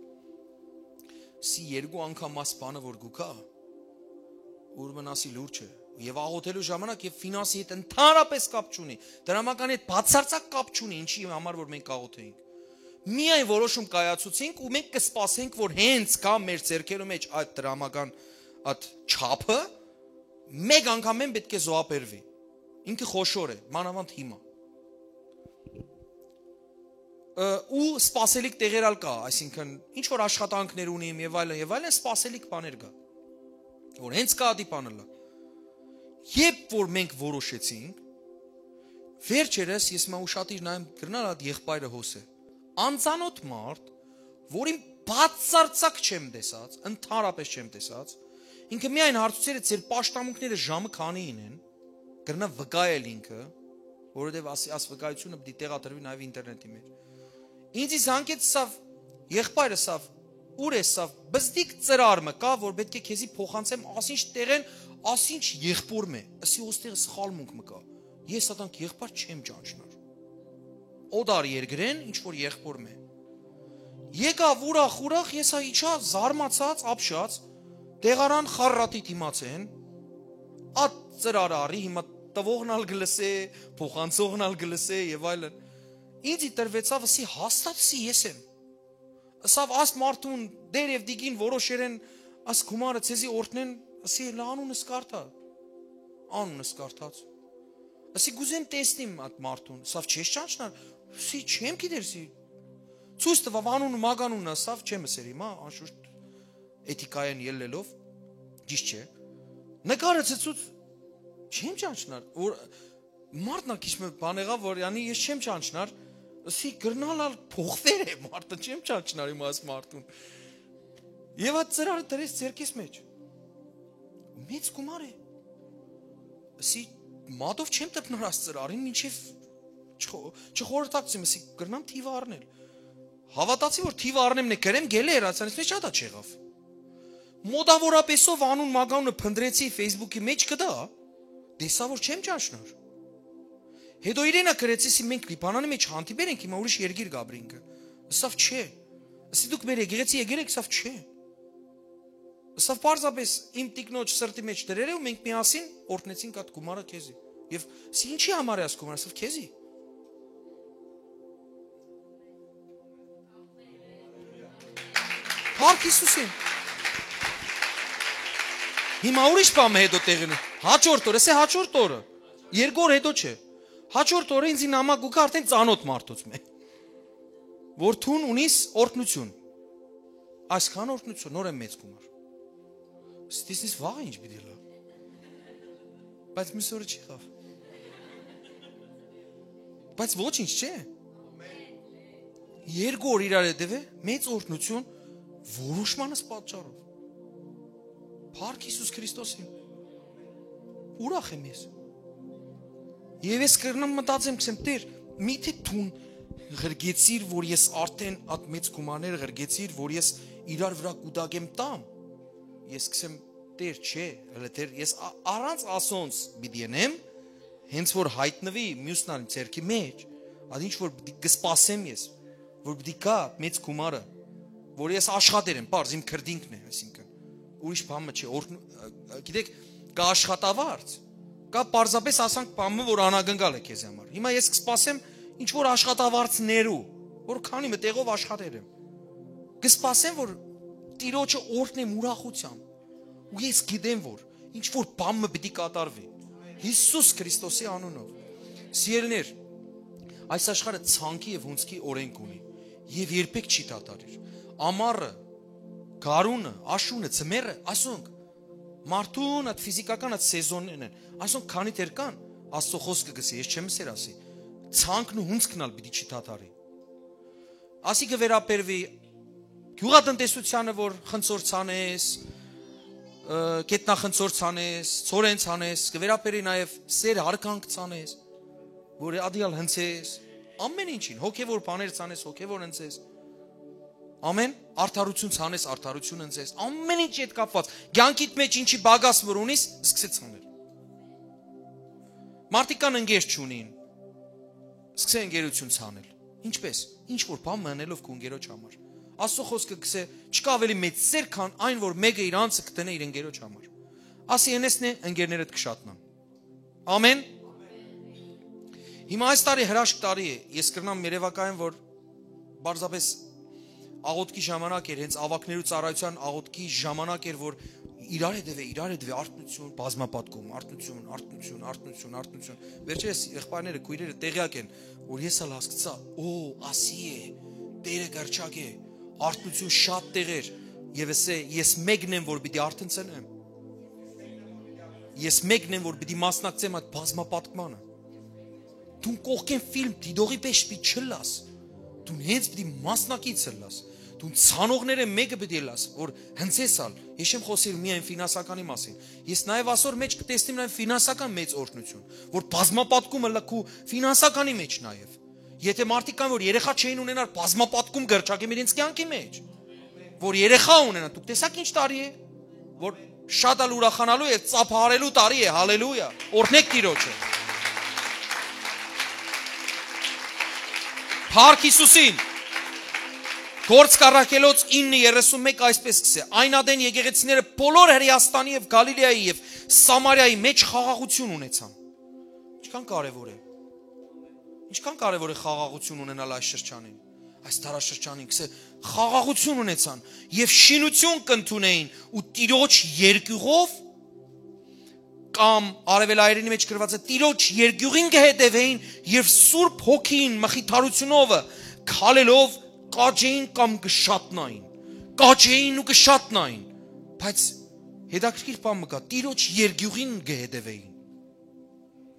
Սի երկու անգամ աս բանը որ գուկա, ուրմն ասի լուրջ է, եւ աղոթելու ժամանակ եւ ֆինանսի հետ ընդհանրապես կապ չունի, դրամական հետ բացարձակ կապ չունի, ինչի համար որ մենք աղոթեինք։ Միայն որոշում կայացուցինք ու մենք կսպասենք, որ հենց կա մեր ձեռքերու մեջ այդ դրամական այդ չափը մեկ անգամ են պետք է զոհաբերվի։ Ինքը խոշոր է, մանավանդ հիմա։ Ու սպասելիք տեղերալ կա, այսինքն ինչ որ աշխատանքներ ունիմ եւ այլն, սպասելիք բաներ կա։ Որ հենց կա դի բանը լա։ Երբ որ մենք որոշեցինք, վերջերս ես մա ուշադիր նայեմ գրնալ այդ եղբայրը հոսե։ Անծանոթ մարդ, որին բացարձակ չեմ տեսած, ընդհանրապես չեմ տեսած, ինքը միայն հարցուցել է ձեր պաշտամունքները ժամը քանին են, գրնա վկայել ինքը, որովհետև աս վկայությունը պիտի տեղադրվի նաև ինտերնետի մեջ։ Ինձ զանգեց սավ եղբայրը սավ ուր է սավ բզդիկ ծրարմը կա, որ պետք է քեզի փոխանցեմ, ասինչ տեղեն, ասինչ եղբոր մե, ասի ոստեղը սխալմունք մը կա։ Ես ատանք եղբայր չեմ ճանչնար։ Օդար երգրեն, ինչ որ եղբոր մե։ Եկավ ուրախ, ես իջա զարմացած, ապշած, տեղարան խառատի դիմացեն, այդ ծրարը արի, հիմա տվողն ալ գլսե, փոխանցողն ալ գլսե եւ այլն։ Ինձ տրվեցավ, ասի հաստատ սի ես եմ։ Ասավ աս մարդուն դեր եւ դիգին որոշերեն աս գումարը ցեզի օրտնեն, ասի լանունս կարթա։ Անունս կարթած։ Ասի գուզեմ տեսնիմ այդ մարդուն, ասավ չես ճանչնար, սի չեմ գիտեր սի։ Ցույց տվավ անունը մագանունը, ասավ չեմ ասեր հիմա, անշուշտ էթիկայեն ելնելով, ճիշտ չէ։ Նկարը ցույց չեմ ճանչնար, որ մարդն ակիչ մը բան եղավ, որ յանի ես չեմ ճանչնար, ասի գրնալալ փոխվեր է մարդը, չեմ ճանչնար իմ աս մարդուն։ Եվ այդ ծրարը դրեց ձերքիս մեջ։ Մեծ գումար է։ Ասի մատով չեմ տրպնար աս ծրարին, մինչև չխորհրդակցեմ, ասի գրնամ թիվը առնել։ Հավատացի, որ թիվը առնեմ է գրեմ, գել է հեռացանից մեջ ադա չեղավ։ Մոտավորապես անուն մագանունը փնտրեցի Facebook-ի մեջ կդա, դեսա որ չեմ ճանչնար։ Հետո իրենա գրեցի մենք Լիբանանի մեջ հանդիպեր ենք, հիմա ուրիշ երգիր գաբրինքը։ Ասավ չէ։ Ասի դուք մեր եկեղեցի եկել եք, ասավ չէ։ Ասավ պարզապես իմ տիկնոջ սրտի մեջ դրել է ու մենք միասին օրհնեցինք այդ գումարը քեզի։ Եվ ասի ինչի համար է աս գումարը, ասավ քեզի։ Փառք Հիսուսին։ Հիմա ուրիշ բան հետո տեղին։ Հաջորդ օրը, ասե հաջորդ օրը։ Երկու օր հետո չէ։ Հաջորդ օրը ինձ նամակ ուկա արդեն ծանոթ մարդուց մե։ Որ թուն ունիս օրհնություն։ Այսքան օրհնություն, նոր եմ մեծ գումար։ Ստիսնից վաղ ինչ պիտի լա։ Բայց մյուս օրը չի խավ։ Բայց ոչինչ չէ։ Երկու օր իրար հետև է, մեծ օրհնություն որոշմանս պատճառով։ Փառք Հիսուս Քրիստոսին։ Ուրախ եմ ես։ Եվ ես կրնամ մտածեմ, կսեմ, տեր, միթե թուն ղրգեցիր, որ ես արդեն այդ մեծ գումաները ղրգեցիր, որ ես իրար վրա կուտակեմ տամ, ես կսեմ, տեր, չէ, հլը տեր, ես առանց ասոնց բիդենեմ, հենց որ հայտնվի մյուսնալ ձերքի մեջ, այդ ինչ որ կսպասեմ ես, որ բդի կա մեծ գումարը, որ ես աշխատեր եմ, պարզ իմ քրդինքն է, այսինքն, ուրիշ բանը չի, գիտեք, կա աշխատավարձ, կա պարզապես ասանք բանը, որ անագնգալ է քեզ համար։ Հիմա ես կսպասեմ ինչ որ աշխատավարձներու, որ քանի մտեղով աշխատեր եմ։ Կսպասեմ, որ Տիրոջը օրհնեմ ուրախությամբ։ Ու ես գիտեմ, որ ինչ որ բանը պիտի կատարվի։ Հիսուս Քրիստոսի անունով։ Սիրելիներ, այս աշխարհը ցանկի եւ հունցքի օրենք ունի եւ երբեք չի դատարիր։ Ամառը, գարունը, աշունը, ձմեռը, ասոնք մարդուն այդ ֆիզիկական այդ սեզոններն են։ Ասոնք քանի դեր կան, Աստծո խոսքը գսի, ես չեմ սեր ասի։ Ցանկն ու հունցքն ալ պիտի չդատարի։ Ասի կվերապերվի գյուղատնտեսությանը, որ խնձոր ցանես, գետնախնձոր ցանես, ծորեն ցանես, կվերապերի նաև սեր հարկանք ցանես, որ ադիալ հնցես, ամեն ինչին, հոգևոր բաներ ցանես, հոգևոր հնցես։ Ամեն, արդարություն ցանես, արդարություն հնցես, ամեն ինչ հետ կապված։ Կյանքիդ մեջ ինչի բագաս որ ունիս, սկսեց ցանել։ Մարդիկան ընկեր չունին, սկսե ընկերություն ցանել։ Ինչպես, ինչ որ բան մնելով քո ընկերոջ համար։ Աստծո խոսքը գսե, չկա ավելի մեծ սեր, քան այն, որ մեկը իր անձը կտնե իր ընկերոջ համար։ Ասի ենեսն է ընկերներդ կշատնան։ Ամեն։ Հիմա այս տարի հրաշք տարի է, ես կրնամ երևակայեմ, որ բարձապես աղոթքի ժամանակ էր, հենց ավակներու ծառայության աղոթքի ժամանակ էր, որ իրար հետ արտնություն, բազմապատկում, արտնություն։ Վերջերս եղբայրները, քույրերը տեղյակ են, որ ես ալ հասկացա, ասի է, Տերը գարչակ է, արտնություն շատ տեղեր, եւ ես մեկն եմ, որ պիտի արտնցնեմ։ Ես մեկն եմ, որ պիտի մասնակցեմ այդ բազմապատկմանը։ Դու կողքեն ֆիլմ դիդողի պես պիտի չլաս։ Դու հենց պիտի մասնակից լաս։ Դու ցանողները մեկը պիտի լաս, որ հնցեսալ։ Ես չեմ խոսիր միայն ֆինանսականի մասին։ Ես նաև այսօր մեջ կտեսնեմ նաև ֆինանսական մեծ օրհնություն, որ բազմապատկումը լքու ֆինանսականի մեջ նաև։ Եթե մարդիկ կան, որ երեխա չէին ունենալ, բազմապատկում գրճակեմ իրենց կյանքի մեջ, որ երեխա ունենան, դուք տեսաք ինչ տարի է, որ շատ ալ ուրախանալու եւ ծափահարելու տարի է, հալելույա, օրհնեք Տիրոջը։ Փառք Հիսուսին։ Գործ կառակելոց 9:31 այսպես կսե, այն ադեն եկեղեցիները բոլոր Հրեաստանի եւ Գալիլեայի եւ Սամարիայի մեջ խաղաղություն ունեցան։ Ինչքան կարեւոր է։ Ինչքան կարևոր է խաղաղություն ունենալ այս շրջանին, այս տարաշրջանին, կսե խաղաղություն ունեցան եւ շինություն կընդունեին ու Տիրոջ երկյուղով կամ արևելայրենի մեջ գրված է Տիրոջ երկյուղին կհետևեին եւ Սուրբ Հոգին մխիթարությունով քալելով կաջեին կամ կշատնային ու կշատնային, բայց հետաքրքիր բան մկա, Տիրոջ երկյուղին կհետևեին։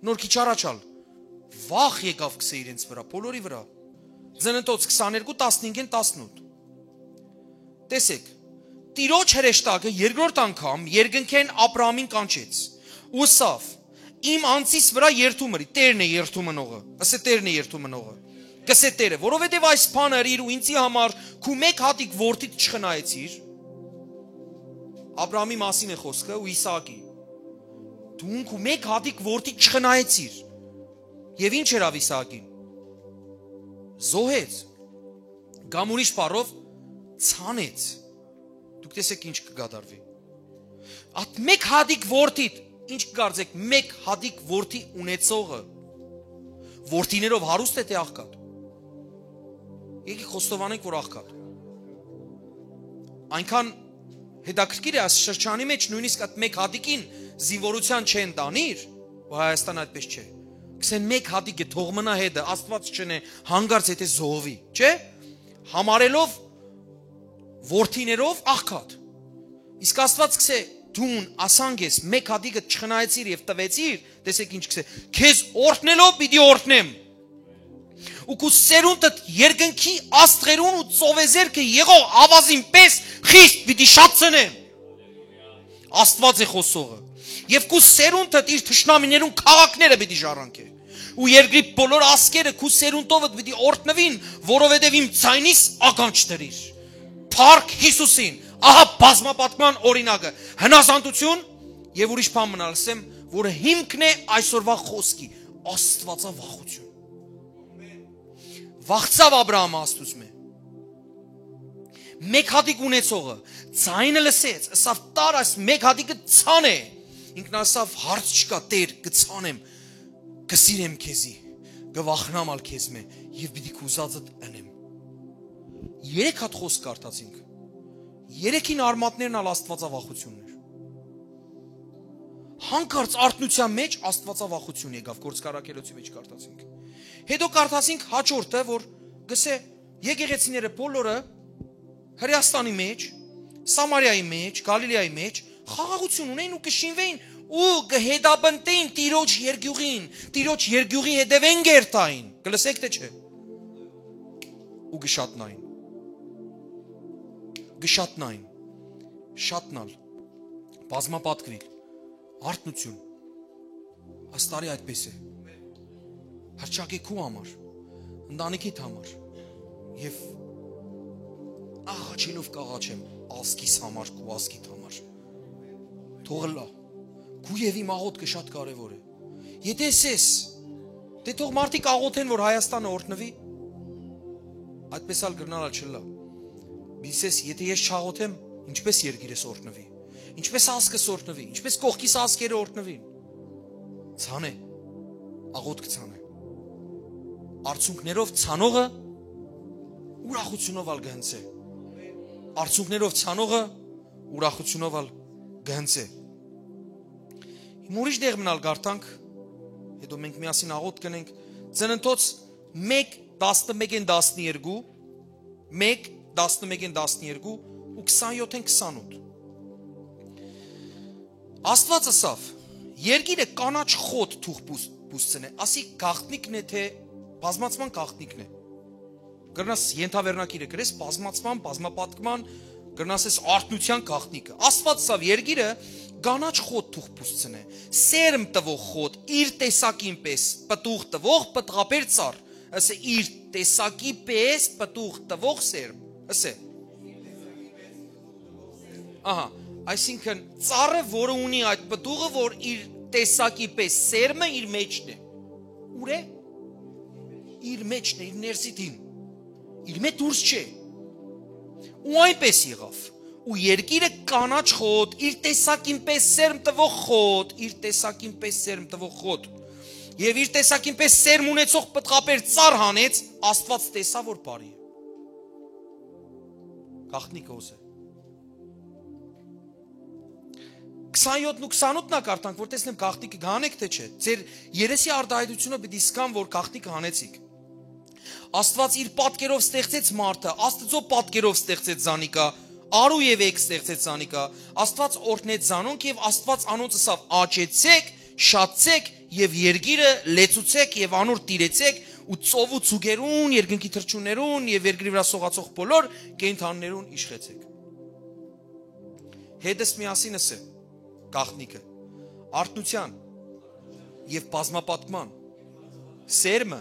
Նոր քիչ առաջալ վախ եկավ կսե իրենց վրա, բոլորի վրա։ Ծննդոց 22:15-18։ Տեսեք, Տիրոջ հրեշտակը երկրորդ անգամ երկնքեն Աբրահամին կանչեց։ Ուսավ, իմ անձիս վրա երթում ըրի, Տերն է երթում ընողը, ասե Տերն է երթում ընողը։ Կսե Տերը, որովհետև այս բանը իր ու ինձի համար քու մեկ հատիկ որդիդ չխնայեցիր։ Աբրահամի մասին է խոսքը ու Իսահակի։ Դու քու մեկ հատիկ որդիդ չխնայեցիր։ Եվ ինչ էր Իսահակին։ Զոհեց, կամ ուրիշ բառով ցանեց։ Դուք տեսեք ինչ կգադարվի։ Այդ մեկ հատիկ որդիդ, ինչ կգարձեք, մեկ հատիկ որդի ունեցողը որդիներով հարուստ է թե աղքատ։ Եկեք խոստովանենք, որ աղքատ։ Այնքան հետաքրքիր է այս շրջանի մեջ նույնիսկ այդ մեկ հատիկին զինվորության չեն տանիր, ու Հայաստան այդպես չէ։ Կսեն մեկ հատիկը թող մնա հետը, Աստված չնե հանգարց եթե զոհվի, չէ՞։ Համարելով որդիներով աղքատ։ Իսկ Աստված կսե դուն ասանք ես մեկ հատիկը չխնայեցիր եւ տվեցիր, տեսեք ինչ կսե, քեզ օրհնելով պիտի օրհնեմ։ Ու քու սերունդդ երկնքի աստղերուն ու ծովեզերքը եղող ավազին պես խիստ պիտի շատցնեմ։ Աստված է խոսողը։ Եվ քու սերունդդ իր թշնամիներուն քաղաքները պիտի ժառանգե։ Ու երկրի բոլոր ասկերը քու սերունդովդ պիտի օրհնվին, որովհետև իմ ցայնիս ականջ դրիր։ Փառք Հիսուսին։ Ահա բազմապատկման օրինակը, հնազանդություն եւ ուրիշ բան մնալ ասեմ, որը հիմքն է այսօրվա խոսքի, Աստվածավախություն։ Վախցավ Աբրահամը Աստծուց մե։ մեկ հատիկ ունեցողը ցայնը լսեց, ասավ տար այս մեկ հատիկը ցան է։ Ինքն ասավ հարց չկա, Տեր, կցանեմ, կսիրեմ քեզի, կվախնամ ալ քեզ մե եւ պիտի կուզածդ անեմ։ 3 հատ խոսք կարդացինք։ 3-ին արմատներն ալ աստվածավախություններ։ Հանկարծ արթնության մեջ աստվածավախություն եկավ, գործկարակելոցի մեջ կարդացինք։ Հետո կարդացինք հաջորդը, որ գսե եկեղեցիները բոլորը Հրեաստանի մեջ, Սամարիայի մեջ, Գալիլեայի մեջ խաղաղություն ունեին ու կշինվեին ու կհետապնդեին Տիրոջ երկյուղին, Տիրոջ երկյուղի հետևեն գերտային, կլսեք թե չէ։ Ու գշատնային, շատնալ, բազմապատկվի, արթնություն, աստարի այդպես է, հրճակի քու համար, ընտանիքիդ համար, և աղաչելով կաղաչեմ, ազգիս համար, քու ազգիդ համար, թողլա, քու և իմ աղոտքը շատ կարևոր է, եթե ես, դե թող մարդիկ աղոթեն, որ Հայաստանը օրհնվի, այդպես ալ գրնալ չլա, բիսես, եթե ես չաղոթեմ, ինչպես երկիրս օրհնվի, ինչպես ազգս օրհնվի, ինչպես կողքիս ազգերը օրհնվին, ցան է, աղոթք ցան է, արդյունքներով ցանողը ուրախությունով ալ գհնցե, արդյունքներով ցանողը ուրախությունով ալ գհնցե։ Ուրիշ դեղ մնալ գարտանք, հետո մենք միասին աղոթք կնենք, Ծննդոց 1:11-12, 1:11-12 ու 27-28։ Աստված ասավ, երկիրը կանաչ խոտ թուղ պուսցն է, ասի գաղտնիքն է, թե բազմացման գաղտնիքն է։ Գրնաս ենթավերնակիրը գրես բազմացման, բազմապատկման, գրնաս ես արթնության գաղտնիքը։ Աստված ասավ, երկիրը կանաչ խոտ թուղ պուսցն է, սերմ տվող խոտ, իր տեսակին պես պտուղ տվող պտղաբեր ծառ, ասե իր տեսակի պես պտուղ տվող սերմ, ասե։ Ահա, այսինքն ծառը, որը ունի այդ պտուղը, որ իր տեսակի պես սերմը իր մեջն է։ Ուր է։ Իր մեջն է, իր ներսիդին։ Իր մեջ դուրս չէ։ Ու այնպես եղավ։ Ու երկիրը կանաչ խոտ, իր տեսակին պես սերմ տվող խոտ, իր տեսակին պես սերմ տվող խոտ։ Եվ իր տեսակին պես սերմ ունեցող պտղաբեր ծառ հանեց, Աստված տեսա, որ բարի է։ Գաղտնիքը ոս է։ 27-ն ու 28-ն ակարտանք, որ տեսնեմ գաղտնիքը գանեք թե չէ։ Ձեր երեսի արտահայտությունը պիտի սկան, որ գաղտնիքը հանեցիք։ Աստված իր պատկերով ստեղծեց մարդը, Աստծո պատկերով ստեղծեց Զանիկա, Արու եւ եք ստեղծեց Զանիկա, Աստված օրհնեց Զանոնք եւ Աստված անոնց ասավ. աճեցեք, շատցեք եւ երկիրը լեցուցեք եւ անոր տիրեցեք ու ծովու ցուգերուն, երկնքի թռչուններուն եւ երկրի վրա սողացող բոլոր կենդաններուն իշխեցեք։ Հետս միասին ասե գաղտնիքը, արթնության եւ բազմապատկման սերմը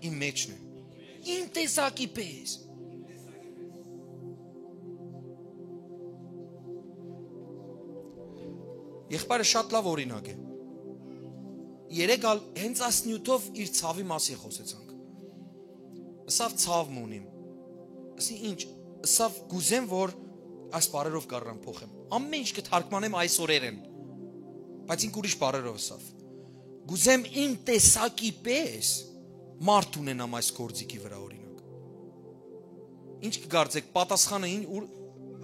իմ մեջն է, իմ տեսակի պես։ Եղբայրը շատ լավ օրինակ է։ Երեկ ալ հենց այս նյութով իր ցավի մասին խոսեցանք։ Ասավ ցավ մունիմ։ Ասի ինչ, ասավ գուզեմ, որ այս բարերով կարրամ փոխեմ։ Ամեն ինչ կթարգմանեմ այս օրերեն։ Բայց ինք ուրիշ բարերով ասավ։ Գուզեմ իմ տեսակի պես մարդ ունենամ այս գործիքի վրա օրինակ։ Ինչ կգարձեք, պատասխանը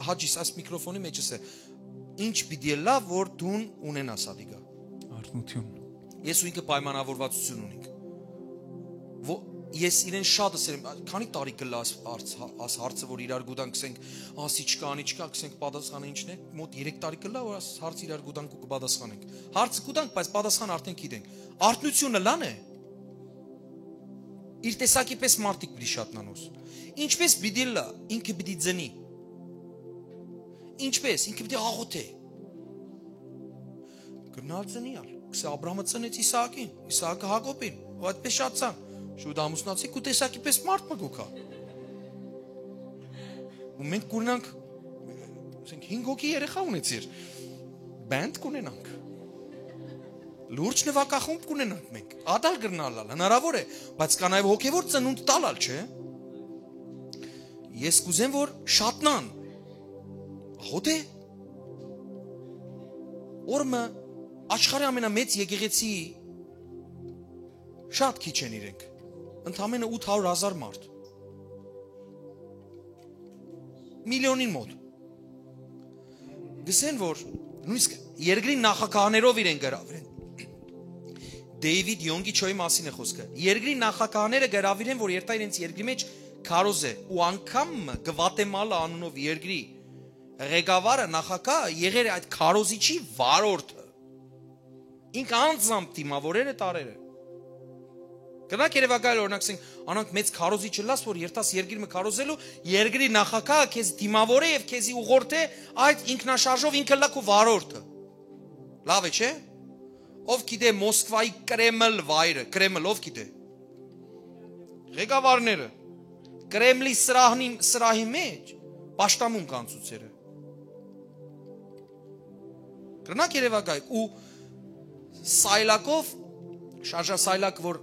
հաջիս այս միկրոֆոնի մեջս է։ Ինչ պիտի լավ, որ դուն ունենաս ադիգա։ Արթնություն։ Ես ու ինքը պայմանավորվածություն ունենք։ Ես իրեն շատ ասեմ, քանի տարի կլա աս հարցը, որ իրար գուտանք, կսենք, ասի չկա, անի չկա, կսենք պատասխանը ինչն է, մոտ 3 տարի կլա, որ աս հարց իրար գուտանք ու կպատասխանենք։ Հարցը գուտանք, բայց պատասխան արդեն գիտենք։ Արթնությունը լան է։ Իր տեսակի պես մարդիկ պիտի շատնանոս։ Ինչպես պիտի լա, ինքը պիտի ձնի։ Ինչպես, ինքը պիտի աղոթե։ Գնալ ծնիալ, կսե Աբրամը ծնեց Իսահակին, Իսահակը Հակոբին, ու այդպես շատ ցան։ Շուտ ամուսնացիք ու տեսակի պես մարդ մգուքա։ Ու մենք կունենանք, ասենք 5 հոգի երեխա ունեցիր, բանդ կունենանք։ Լուրջ նվագախումբ կունենանք մենք, ադալ գրնալալ, հնարավոր է, բայց կա նաև հոգևոր ծնունդ տալալ, չէ։ Ես կուզեմ, որ շատնան։ Ահոտ է։ Օրը աշխարհի ամենամեծ եկեղեցի շատ քիչ են իրենք։ Ընդամենը 800,000 մարդ։ Միլիոնին մոտ։ Գսեն, որ նույնիսկ երկրի նախագահներով իրեն գրավեն։ Դեյվիդ Յոնգիչոյի մասին է խոսքը։ Երկրի նախագահները գրավիրեն, որ երթա իրենց երկրի մեջ քարոզ է, ու անգամ Գվատեմալա անունով երկրի ղեկավարը նախագահը եղել է այդ քարոզիչի վարորդը։ Ինքը անձամբ դիմավորել է տարերը։ Գնանք երևակայել օրինակ ասենք, անանք մեծ քարոզիչը լաս, որ երթաս երկիրը քարոզելու, երկրի նախագահը քեզ դիմավոր է եւ քեզի ուղղորդ է այդ ինքնաշարժով ինքը լա քո վարորդը։ Լավ է, չէ՞։ Ով գիտե Մոսկվայի Կրեմլ վայրը, Կրեմլ ով գիտե։ Ղեկավարները Կրեմլի սրահի մեջ պաշտամուն կան ցուցերը։ Գնանք երևակայել ու Սայլակով շարժասայլակ որ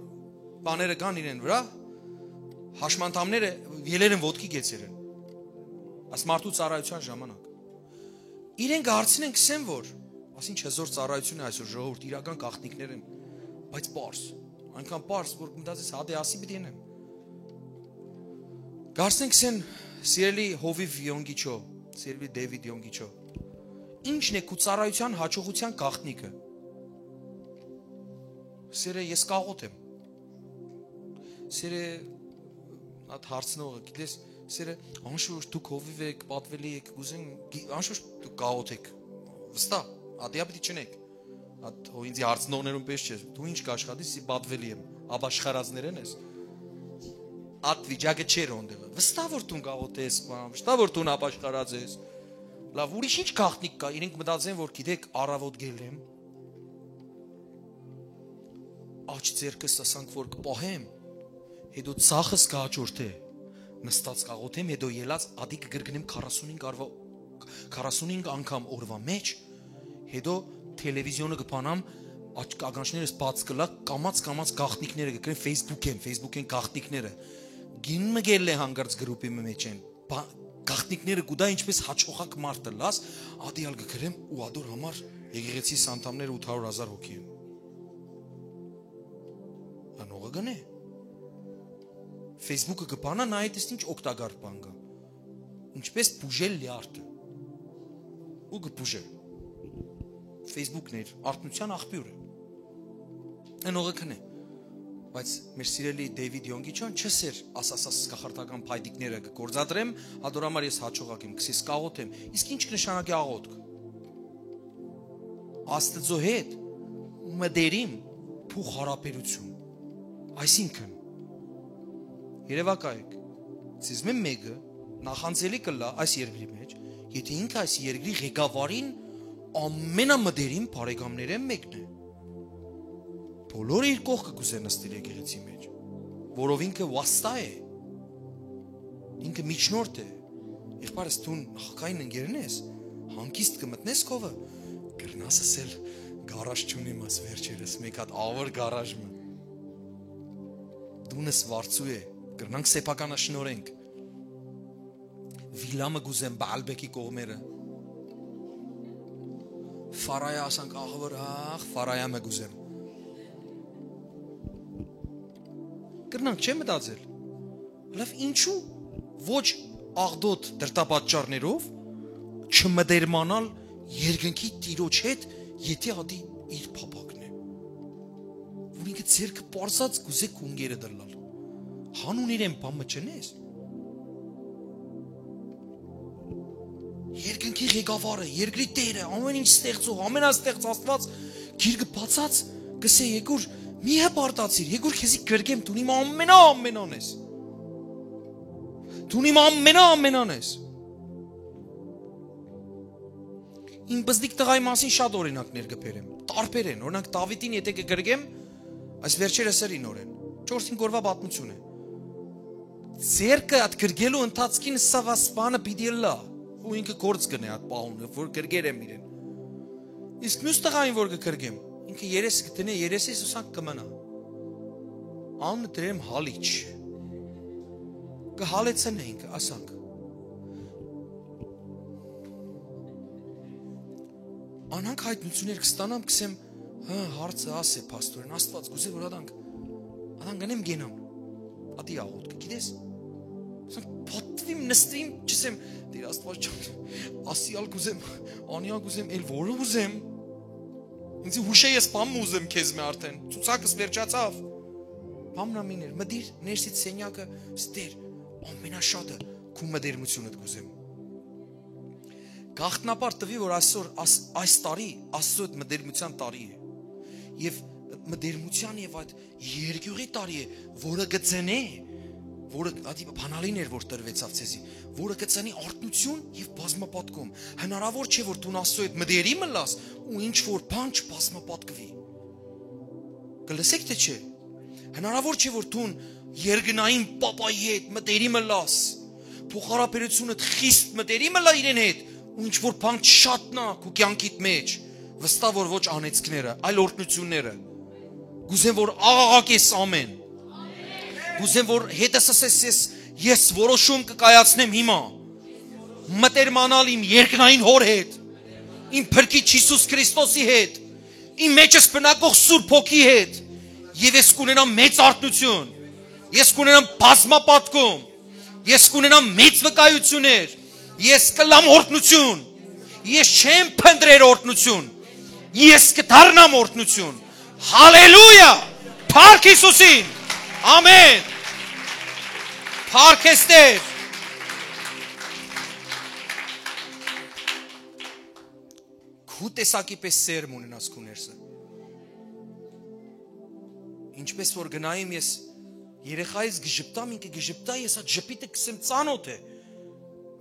բաները կան իրեն վրա, հաշմանդամները ելեր են ոտքի գեցեր են, աս մարդու ծառայության ժամանակ, իրեն գարցին են կսեն, որ, ասին չեզոր ծառայություն է այսօր ժողովուրդ, իրական կաղտնիքներ են, բայց պարս, այնքան պարս, որ մտածես հադե ասի պիտի ենեմ, գարցին են կսեն, սիրելի Հովիվ Յոնգիչո, սիրելի Դեյվիդ Յոնգիչո, ինչն է քո ծառայության հաջողության գաղտնիքը, սերը ես կաղոտ եմ, սերը այդ հարցնողը, գիտես, սերը անշուշտ դուք հովիվ եք, պատվելի եք, գուզեն, անշուշտ դուք կաղոտ եք, վստահ, ադիա պիտի չնեք, այդ ինձի հարցնողներում պես չէ, դու ինչ կաշխատիս, սի պատվելի եմ, աբաշխարածներ են ես, այդ վիճակը չեր ոնդեղը, վստահ որ դու կաղոտ ես, վստահ որ դու աբաշխարած ես, լավ, ուրիշ ինչ գաղտնիք կա, իրենք մտածեն, որ գիտեք առավոտ գել եմ, աչ ձերքս ասանք, որ կպահեմ, հետո ծախս կաճորթե, նստած կաղոթեմ, հետո ելած ադի կգրգնեմ 45 անգամ օրվա մեջ, հետո տելևիզիոնը կպանամ, ականջներս բաց կլա, կամած գաղտնիքները կգրեմ, Facebook են գաղտնիքները, գինը գել է հանգարց գրուպի մեջ են, գաղտնիքները կուդա ինչպես հաճոխակ մարդը լաս, ադիալ կգրեմ ու ադոր համար եկեղեցի անդամները 800,000 հոգի են։ Անողը գնե։ Facebook-ը կբանա նայ դες ինչ օգտակար բան կա։ Ինչպես բուժել լյարդը։ Ու կբուժե։ Facebook-ն է արտնության աղբյուրը։ Անողը գնե։ Բայց մեր սիրելի Դեյվիդ Յոնգիչոն չսեր ասասաս կախարդական փայդիկները կգործադրեմ, հադոր համար ես հաջողակ եմ, քսիս կաղոթեմ։ Իսկ ինչ կնշանակի աղոթք։ Աստծո հետ մտերիմ փուխ հարաբերություն։ Այսինքն երևակայեք, ցիզ մեկը նախանձելի կլա այս երկրի մեջ, եթե ինքը այս երկրի ղեկավարին ամենամդերին բարեկամները մեկն է։ Բոլորը իր կողքը կուզեն նստել եկեղեցի մեջ, որով ինքը վաստա է, ինքը միջնորդ է։ Եղբայրս դու նախակային ընկերն ես, հանգիստ կմտնես քովը, կրնաս ասել գարաժ չունիմ աս վերջերս, մեկ հատ ավր գարաժը։ Դունս վարձու է, կրնանք սեփականը շնորենք։ Վիլամը գուզեմ Բալբեկի կողմերը։ Ֆարայա ասանք աղվոր, Ֆարայա մը գուզեմ։ Կրնանք չէ մտածել։ Լավ ինչու ոչ աղդոտ դրտապատճառներով չմդերմանալ երկնքի տիրոջ հետ, եթե ադի իր փապակն է։ Որ ինքը ցերկը պարզած գուզե կունգերը դրլալ։ Հանուն իրեն բամը չնես։ Երկնքի ղեկավարը, երկրի տերը, ամեն ինչ ստեղծող, ամենաստեղծ Աստված գիրկը բացած գսե եկուր մի հպարտացիր, եկուր քեզի գրգեմ, դու իմ ամենան ես։ Դու իմ ամենան ես։ Իմ բզդիկ տղայի մասին շատ օրինակներ կբերեմ, տարբեր են, օրինակ Դավիթին եթե կգրգեմ, այս վերջերս երին օրեն, 4-5 օրվա պատմություն է։ Ձերքը այդ գրգելու ընթացքին սավասպանը պիտի լա, ու ինքը գործ կնե այդ պահունը, որ գրգերեմ իրեն։ Իսկ մյուս տղային որ կգրգեմ, ինքը երես կտնե, երեսից ուսանք կմնա։ Անը դրեմ հալիչ։ Կհալեցնենք, ասանք, Անանք հայտնություններ կստանամ, կսեմ, հա, հարցը ասե պաստորեն, Աստված գուզե որ ադանք գնեմ գենամ։ Ադի աղոտ գիտես։ Պատվիմ նստվիմ, չսեմ, Տեր Աստված ջան, ասիալ գուզեմ, անիալ գուզեմ, էլ որը ուզեմ։ Ինձ հուշե ես բամ ուզեմ քեզ մե արդեն։ Ցուցակս վերջացավ։ Բամնամիներ, մդիր ներսից սենյակը, ստեր, ամենաշատը քու մդերմությունդ գուզեմ։ Գաղտնապար տվի, որ այսօր այս տարի Աստծո մդերմության տարի է։ Եվ մդերմության եւ այդ երկյուղի տարի է, որը գծենե, որը ադի բանալիներ որ տրվեցավ ցեզի, որը գծենի արտնություն եւ բազմապատկում։ Հնարավոր չէ որ դու Աստծո հետ մդերի մլաս ու ինչ որ բան չբազմապատկվի։ Գլսեք թե չէ։ Հնարավոր չէ որ դու երկնային պապայի հետ մդերի մլաս, փոխհարաբերությունդ խիստ մդերի մլա իրեն հետ, ու ինչ որ բան չշատնա քու կյանքիդ մեջ, վստահ որ ոչ անեցքները, այլ օրհնությունները։ Գուզեմ որ աղաղակես ամեն։ Գուզեմ որ հետս ասես ես որոշում կկայացնեմ հիմա։ Մտերմանալ իմ երկնային հոր հետ, իմ փրկիչ Հիսուս Քրիստոսի հետ, իմ մեջս բնակող Սուրբ Հոգի հետ, եւ ես կունենամ մեծ արթնություն, ես կունենամ բազմապատկում, ես կունենամ մեծ վկայություններ, ես կլամ օրհնություն, ես չեմ փնտրեր օրհնություն, ես կդառնամ օրհնություն։ Հալելույա, փառք Հիսուսին, ամեն, փառք Տեր։ Քու տեսակի պես սերմ ունենաս քու ներսը։ Ինչպես որ գնայիմ ես երեխայից գժպտամ, ինքը գժպտա, ես այդ ժպիտը կսեմ ծանոթ է,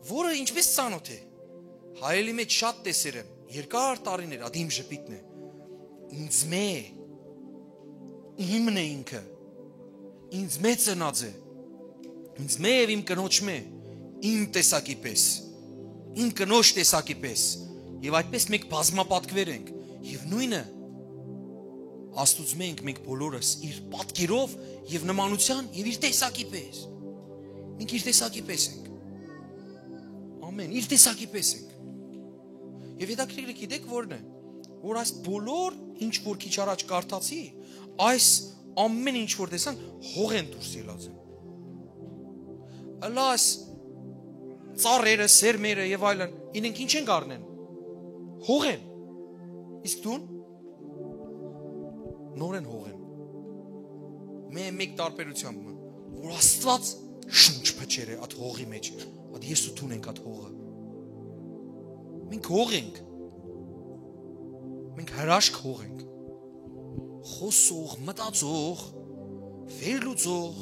որը ինչպես ծանոթ է։ Հայելի մեջ շատ տեսեր եմ, երկար տարիներ, ադի իմ ժպիտն է, ինձ մե, իմն է ինքը, ինձ մե ծնած է, ինձ մե և իմ կնոջ մե, իմ տեսակի պես, իմ կնոջ տեսակի պես, և այդպես մենք բազմապատկվեր ենք, և նույնը, Աստուծո մենք բոլորս իր պատկերով եւ նմանության եւ իր տեսակի պես։ Մենք իր տեսակի պես ենք։ Ամեն, իր տեսակի պես ենք։ Եվ հետաքրքիր գիտեք որն է, որ այս բոլոր ինչ որ քիչ առաջ կարդացի, այս ամեն ինչ որ տեսանք հող են դուրս ելած են։ Ալաս ծառերը, սերմերը եւ այլն, ինենք ինչ են գառնեն։ Հող են։ Իսկ դու նոր են հող են։ Մեկ տարբերությամբ, որ Աստված շունչ փչեր է այդ հողի մեջ, այդ ես ու դու ենք այդ հողը։ Մենք հող ենք, մենք հրաշք հող ենք, խոսող, մտածող, վերլուծող,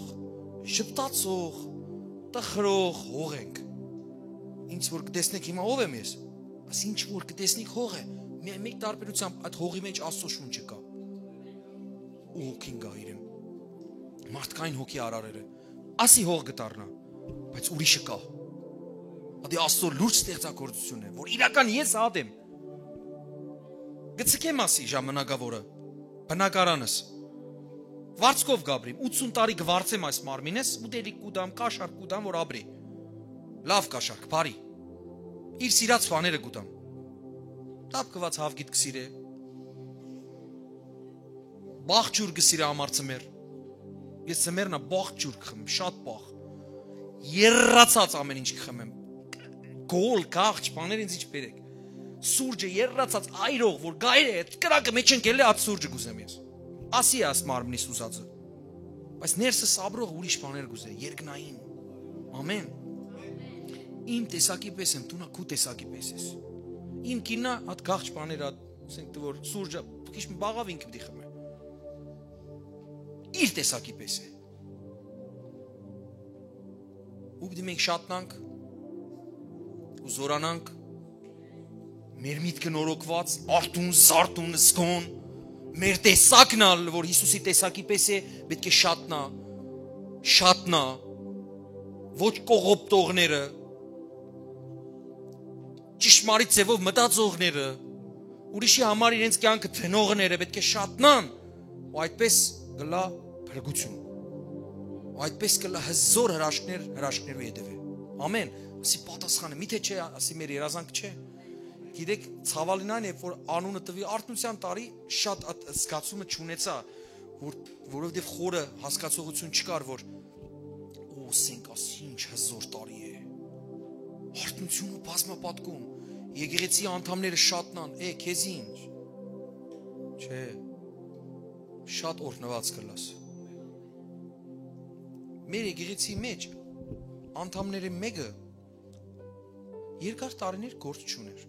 շպտացող, տխրող հող ենք։ Ինչ որ կտեսնեք հիմա ով եմ ես, աս ինչ որ կտեսնեք հող է, մեկ տարբերությամբ այդ հողի մեջ Աստծո շունչը կա։ Ու հոգին գա իրեն, մարդկային հոգի արարերը, ասի հող գտարնա, բայց ուրիշը կա, ադի Աստծո լուրջ ստեղծագործություն է, որ իրական ես ադեմ, գծկեմ ասի ժամանակավորը, բնակարանս, վարձկով գաբրիմ, 80 տարի գվարձեմ այս մարմինես, ուտելիք կուդամ, կաշարք կուդամ, որ աբրի, լավ կաշարք, բարի, իր սիրած վաները կուդամ, տապկված հավգիտ կսիրե, բաղջուր գսիրը ամար ծմեր, ես ծմերնա բաղջուր կխմեմ, շատ բաղ, երրացած ամեն ինչ կխմեմ, գոլ, կաղջ, բաներ ինձ ինչ բերեք, սուրջը երրացած այրող, որ գայր է, կրակը մեջ են գել է այդ սուրջը գուզեմ ես, ասի է աս մարմնիս ուզածը, բայց ներսը սաբրող ուրիշ բաներ գուզե, երկնային, ամեն, իմ տեսակի պես եմ, դունա քու տեսակի պես ես, իմ կինա այդ գաղջ բաներ, որ սուրջը, քիչ բաղավ ինքը պիտի խմե իր տեսակի պես է։ Ու պիտի մենք շատնանք ու զորանանք մեր միտքը նորոգված, արթուն, զարթուն, զգոն, մեր տեսակն ալ, որ Հիսուսի տեսակի պես է, պետք է շատնա, ոչ կողոպտողները, ճշմարիտ ձևով մտածողները, ուրիշի համար իրենց կյանքը թնողները պետք է շատնան, ու այդպես գլա փրկություն։ Ու այդպես կլա հզոր հրաշքներու հետևե։ Ամեն, ասի պատասխանը, միթե չէ, ասի մեր երազանք չէ։ գիտեք, ցավալին այն է, որ անունը տվի արթնության տարի շատ զգացումը չունեցա, որովհետև խորը հասկացողություն չկար, որ սենք ասի ինչ հզոր տարի է։ Արթնություն ու բազմապատկում, եկեղեցի անդամները շատնան, քեզ ինչ։ Չէ, շատ օրհնված կլաս։ Մեր եկեղեցի մեջ անդամները մեկը երկար տարիներ գործ չուներ։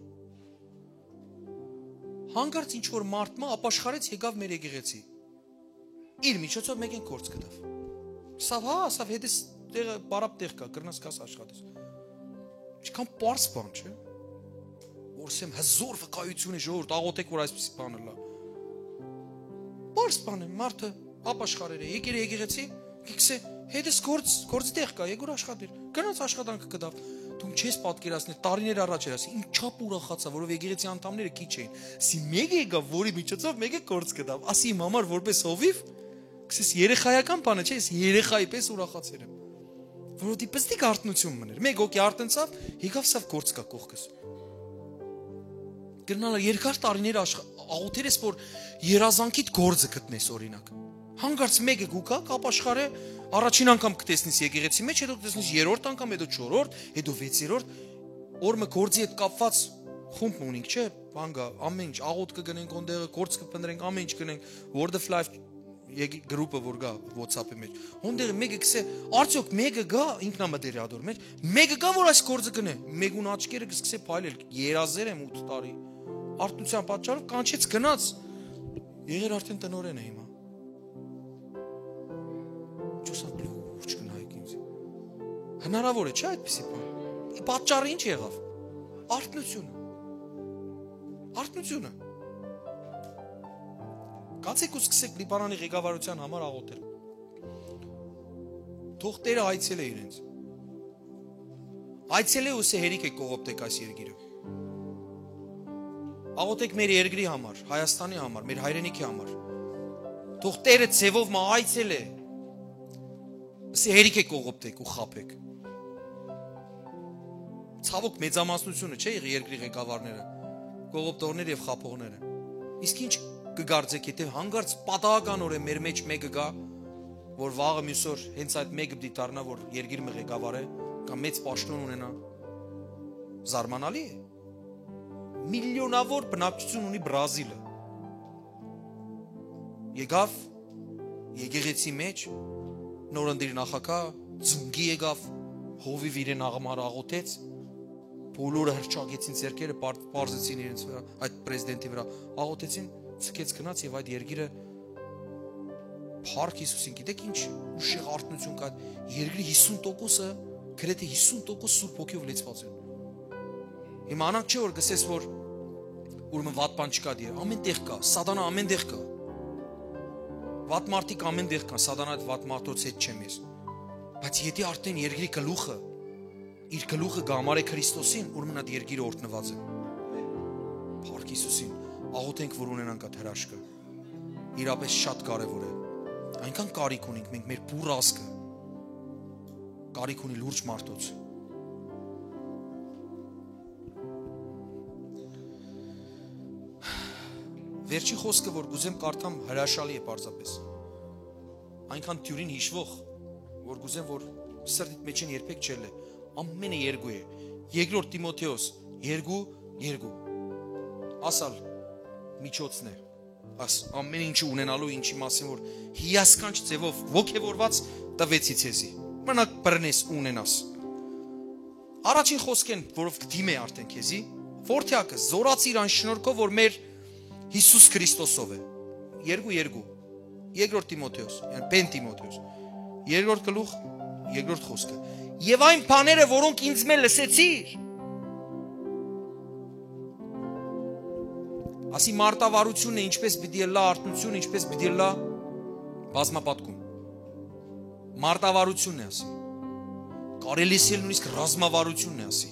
Հանկարծ ինչ որ մարդը ապաշխարեց եկավ մեր եկեղեցի։ Իր միջոցով մեկին գործ գտավ։ Սավ հետս տեղը բարապ տեղ կա, կրնաս կաս աշխատես։ Ինչքան պարզ բան, չէ։ Որ սեմ հզոր վկայություն է ժողովուրդ, աղոթեք որ այսպեսի բան լա։ Պարզ բան է, մարդը ապաշխարեր է, եկել է եկեղեցի, գիքսե հետս գործ տեղ կա, եկուր աշխատիր։ Գնաց աշխատանքը կդավ։ Դու չես պատկերացնել, տարիներ առաջ էր ասի, ինչ չափ ուրախացա, որով եկեղեցի անդամները քիչ էին։ Ասի մեկը եկավ, որի միջոցով մեկը գործ կդավ։ Ասի իմ համար որպես հովիվ, քսես երեխայական բանը չէ, ես երեխայի պես ուրախացել եմ։ Որովհետեւ պստիկ արտնություն մներ։ Մեկ օքի արտնցավ, եկավ սավ գործ կա կողքս։ Գնալ երկար տարիներ աղոթեր ես, որ երազանքիդ գործը գտնես օրինակ։ Հանկարծ մեկը գուկա, ապաշխարե, առաջին անգամ կտեսնես եկեղեցի մեջ, հետո կտեսնես երրորդ անգամ, հետո չորրորդ, հետո վեցերորդ, օրը գործի հետ կապված խումբ ունենք, չէ՞, բան գա, ամեն ինչ աղոթ կգնենք ոնդեղը, գործ կփնտրենք, ամեն ինչ կնենք, Word of Life գրուպը որ գա WhatsApp-ի մեջ։ Ոնդեղը մեկը կսե, արդյոք մեկը գա ինքնամտերիադոր մեջ, մեկը գա որ այս գործը գնե, մեկուն աչքերը կսկսե փայլել, երազեր եմ 8 տարի։ Արտնության պատճառով կանչեց գնաց։ Եղեր արդեն տնորեն է հիմա։ Չուսապլուր չգնայեք ինձ։ Հնարավոր է, չէ՞ այդպեսի բան։ Պատճառը ինչ եղավ։ Արտնությունը։ Կացեք ու սկսեք Լիբանանի ղեկավարության համար աղոթել։ Թող Տերը այցել է իրենց։ Այցել է ու սե հերիք է կողոպտեք այս երկիրը։ Աղոթեք մեր երկրի համար, Հայաստանի համար, մեր հայրենիքի համար։ Թող Տերը ձևով մա այցել է։ Սե հերիք է կողոպտեք ու խափեք։ Ցավոք մեծամասնությունը չէ երկրի ղեկավարները, կողոպտողները եւ խափողները։ Իսկ ինչ կգարձեք, եթե հանգարց պատահականորեն մեր մեջ մեկը գա, որ վաղը մյուսօր հենց այդ մեկը պիտի դառնա, որ երկիրը ղեկավար է, կամ մեծ պաշտոն ունենա, զարմանալի է։ Միլիոնավոր բնակչություն ունի Բրազիլը։ Եկավ եկեղեցի մեջ, նորընտիր նախագահ, ծնգի եկավ, հովիվ իրեն աղոթեց, բոլորը հրճակեցին ձեռքերը, պարզեցին իրենց վրա, այդ պրեզիդենտի վրա, աղոթեցին, ցկեց գնաց եւ այդ երկիրը Փառք Հիսուսին, գիտեք ինչ ուժեղ արտնություն կա, երկրի 50%-ը, գրեթե 50% Սուրբ Հոգիով լեցված են։ Հիմա անանք չէ որ գսես որ ուրեմն վատ բան չկա դի, ամեն տեղ կա, սատանա ամեն տեղ կա։ Վատ մարդիկ ամեն տեղ կան, սատանա այդ վատ մարդոց հետ չեմ ես։ Բայց եթե արդեն երկրի գլուխը իր գլուխը գամար է Քրիստոսին, ուրեմն այդ երկիրը օրհնված է։ Փառք Հիսուսին, աղոթենք որ ունենանք այդ հրաշքը։ Իրապես շատ կարևոր է։ Այնքան կարիք ունենք մենք մեր բուռ ազգը։ Կարիք ունի լուրջ մարդոց։ Վերջի խոսքը որ գուզեմ կարդամ հրաշալի է պարզապես։ Այնքան թյուրին հիշվող, որ գուզեմ որ սրտիդ մեջ են երբեք չելը։ Ամենը երկու է։ Երկրորդ Տիմոթեոս 2:2։ Ասալ միջոցն է։ Աս ամեն ինչը ունենալու ինչի մասին որ հիասքանչ ձևով ողջևորված տվեցի ցեզի։ Մնաք բռնես ունենաս։ Առաջին խոսքեն, որով կդիմե արդեն քեզի, Ֆորթիակը զորացիր այն շնորհքով, որ մեր Հիսուս Քրիստոսով է։ 2:2։ Երկրորդ Տիմոթեոս, yəni Բեն Տիմոթեոս։ Երկրորդ գլուխ, երկրորդ խոսքը։ Եվ այն բաները, որոնք ինձ մե լսեցիր։ Ասի մարտավարությունն է, ինչպես պիտի լա արտնություն, ինչպես պիտի լա բազմապատկում։ Մարտավարությունն է ասի։ Կարելի է նույնիսկ ռազմավարությունն է ասի։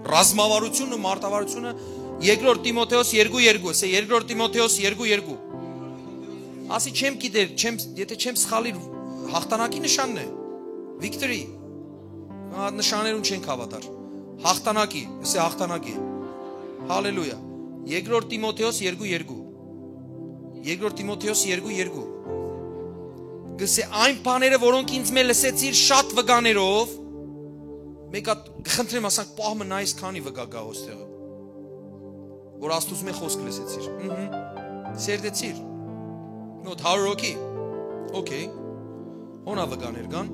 Ռազմավարությունն ու մարտավարությունը Երկրորդ Տիմոթեոս 2:2, ասե Երկրորդ Տիմոթեոս 2:2։ Ասի չեմ գիտեր, եթե չեմ սխալի հաղթանակի նշանն է։ Victory։ Նշաններուն չենք հավատար։ Հաղթանակի, ասե հաղթանակի։ Հալելույա։ Երկրորդ Տիմոթեոս 2:2 Երկրորդ Տիմոթեոս 2:2 Գսե այն բաները, որոնք ինձ մե լսեցիր շատ վգաներով, մեկ հատ խնդրեմ ասանք պահմը նայես քանի վգա գա ոստեղը, որ Աստծո մե խոսք լսեցիր, սերդեցիր, նոտ 100 հոգի, օքեյ, հոնա վգաներ կան,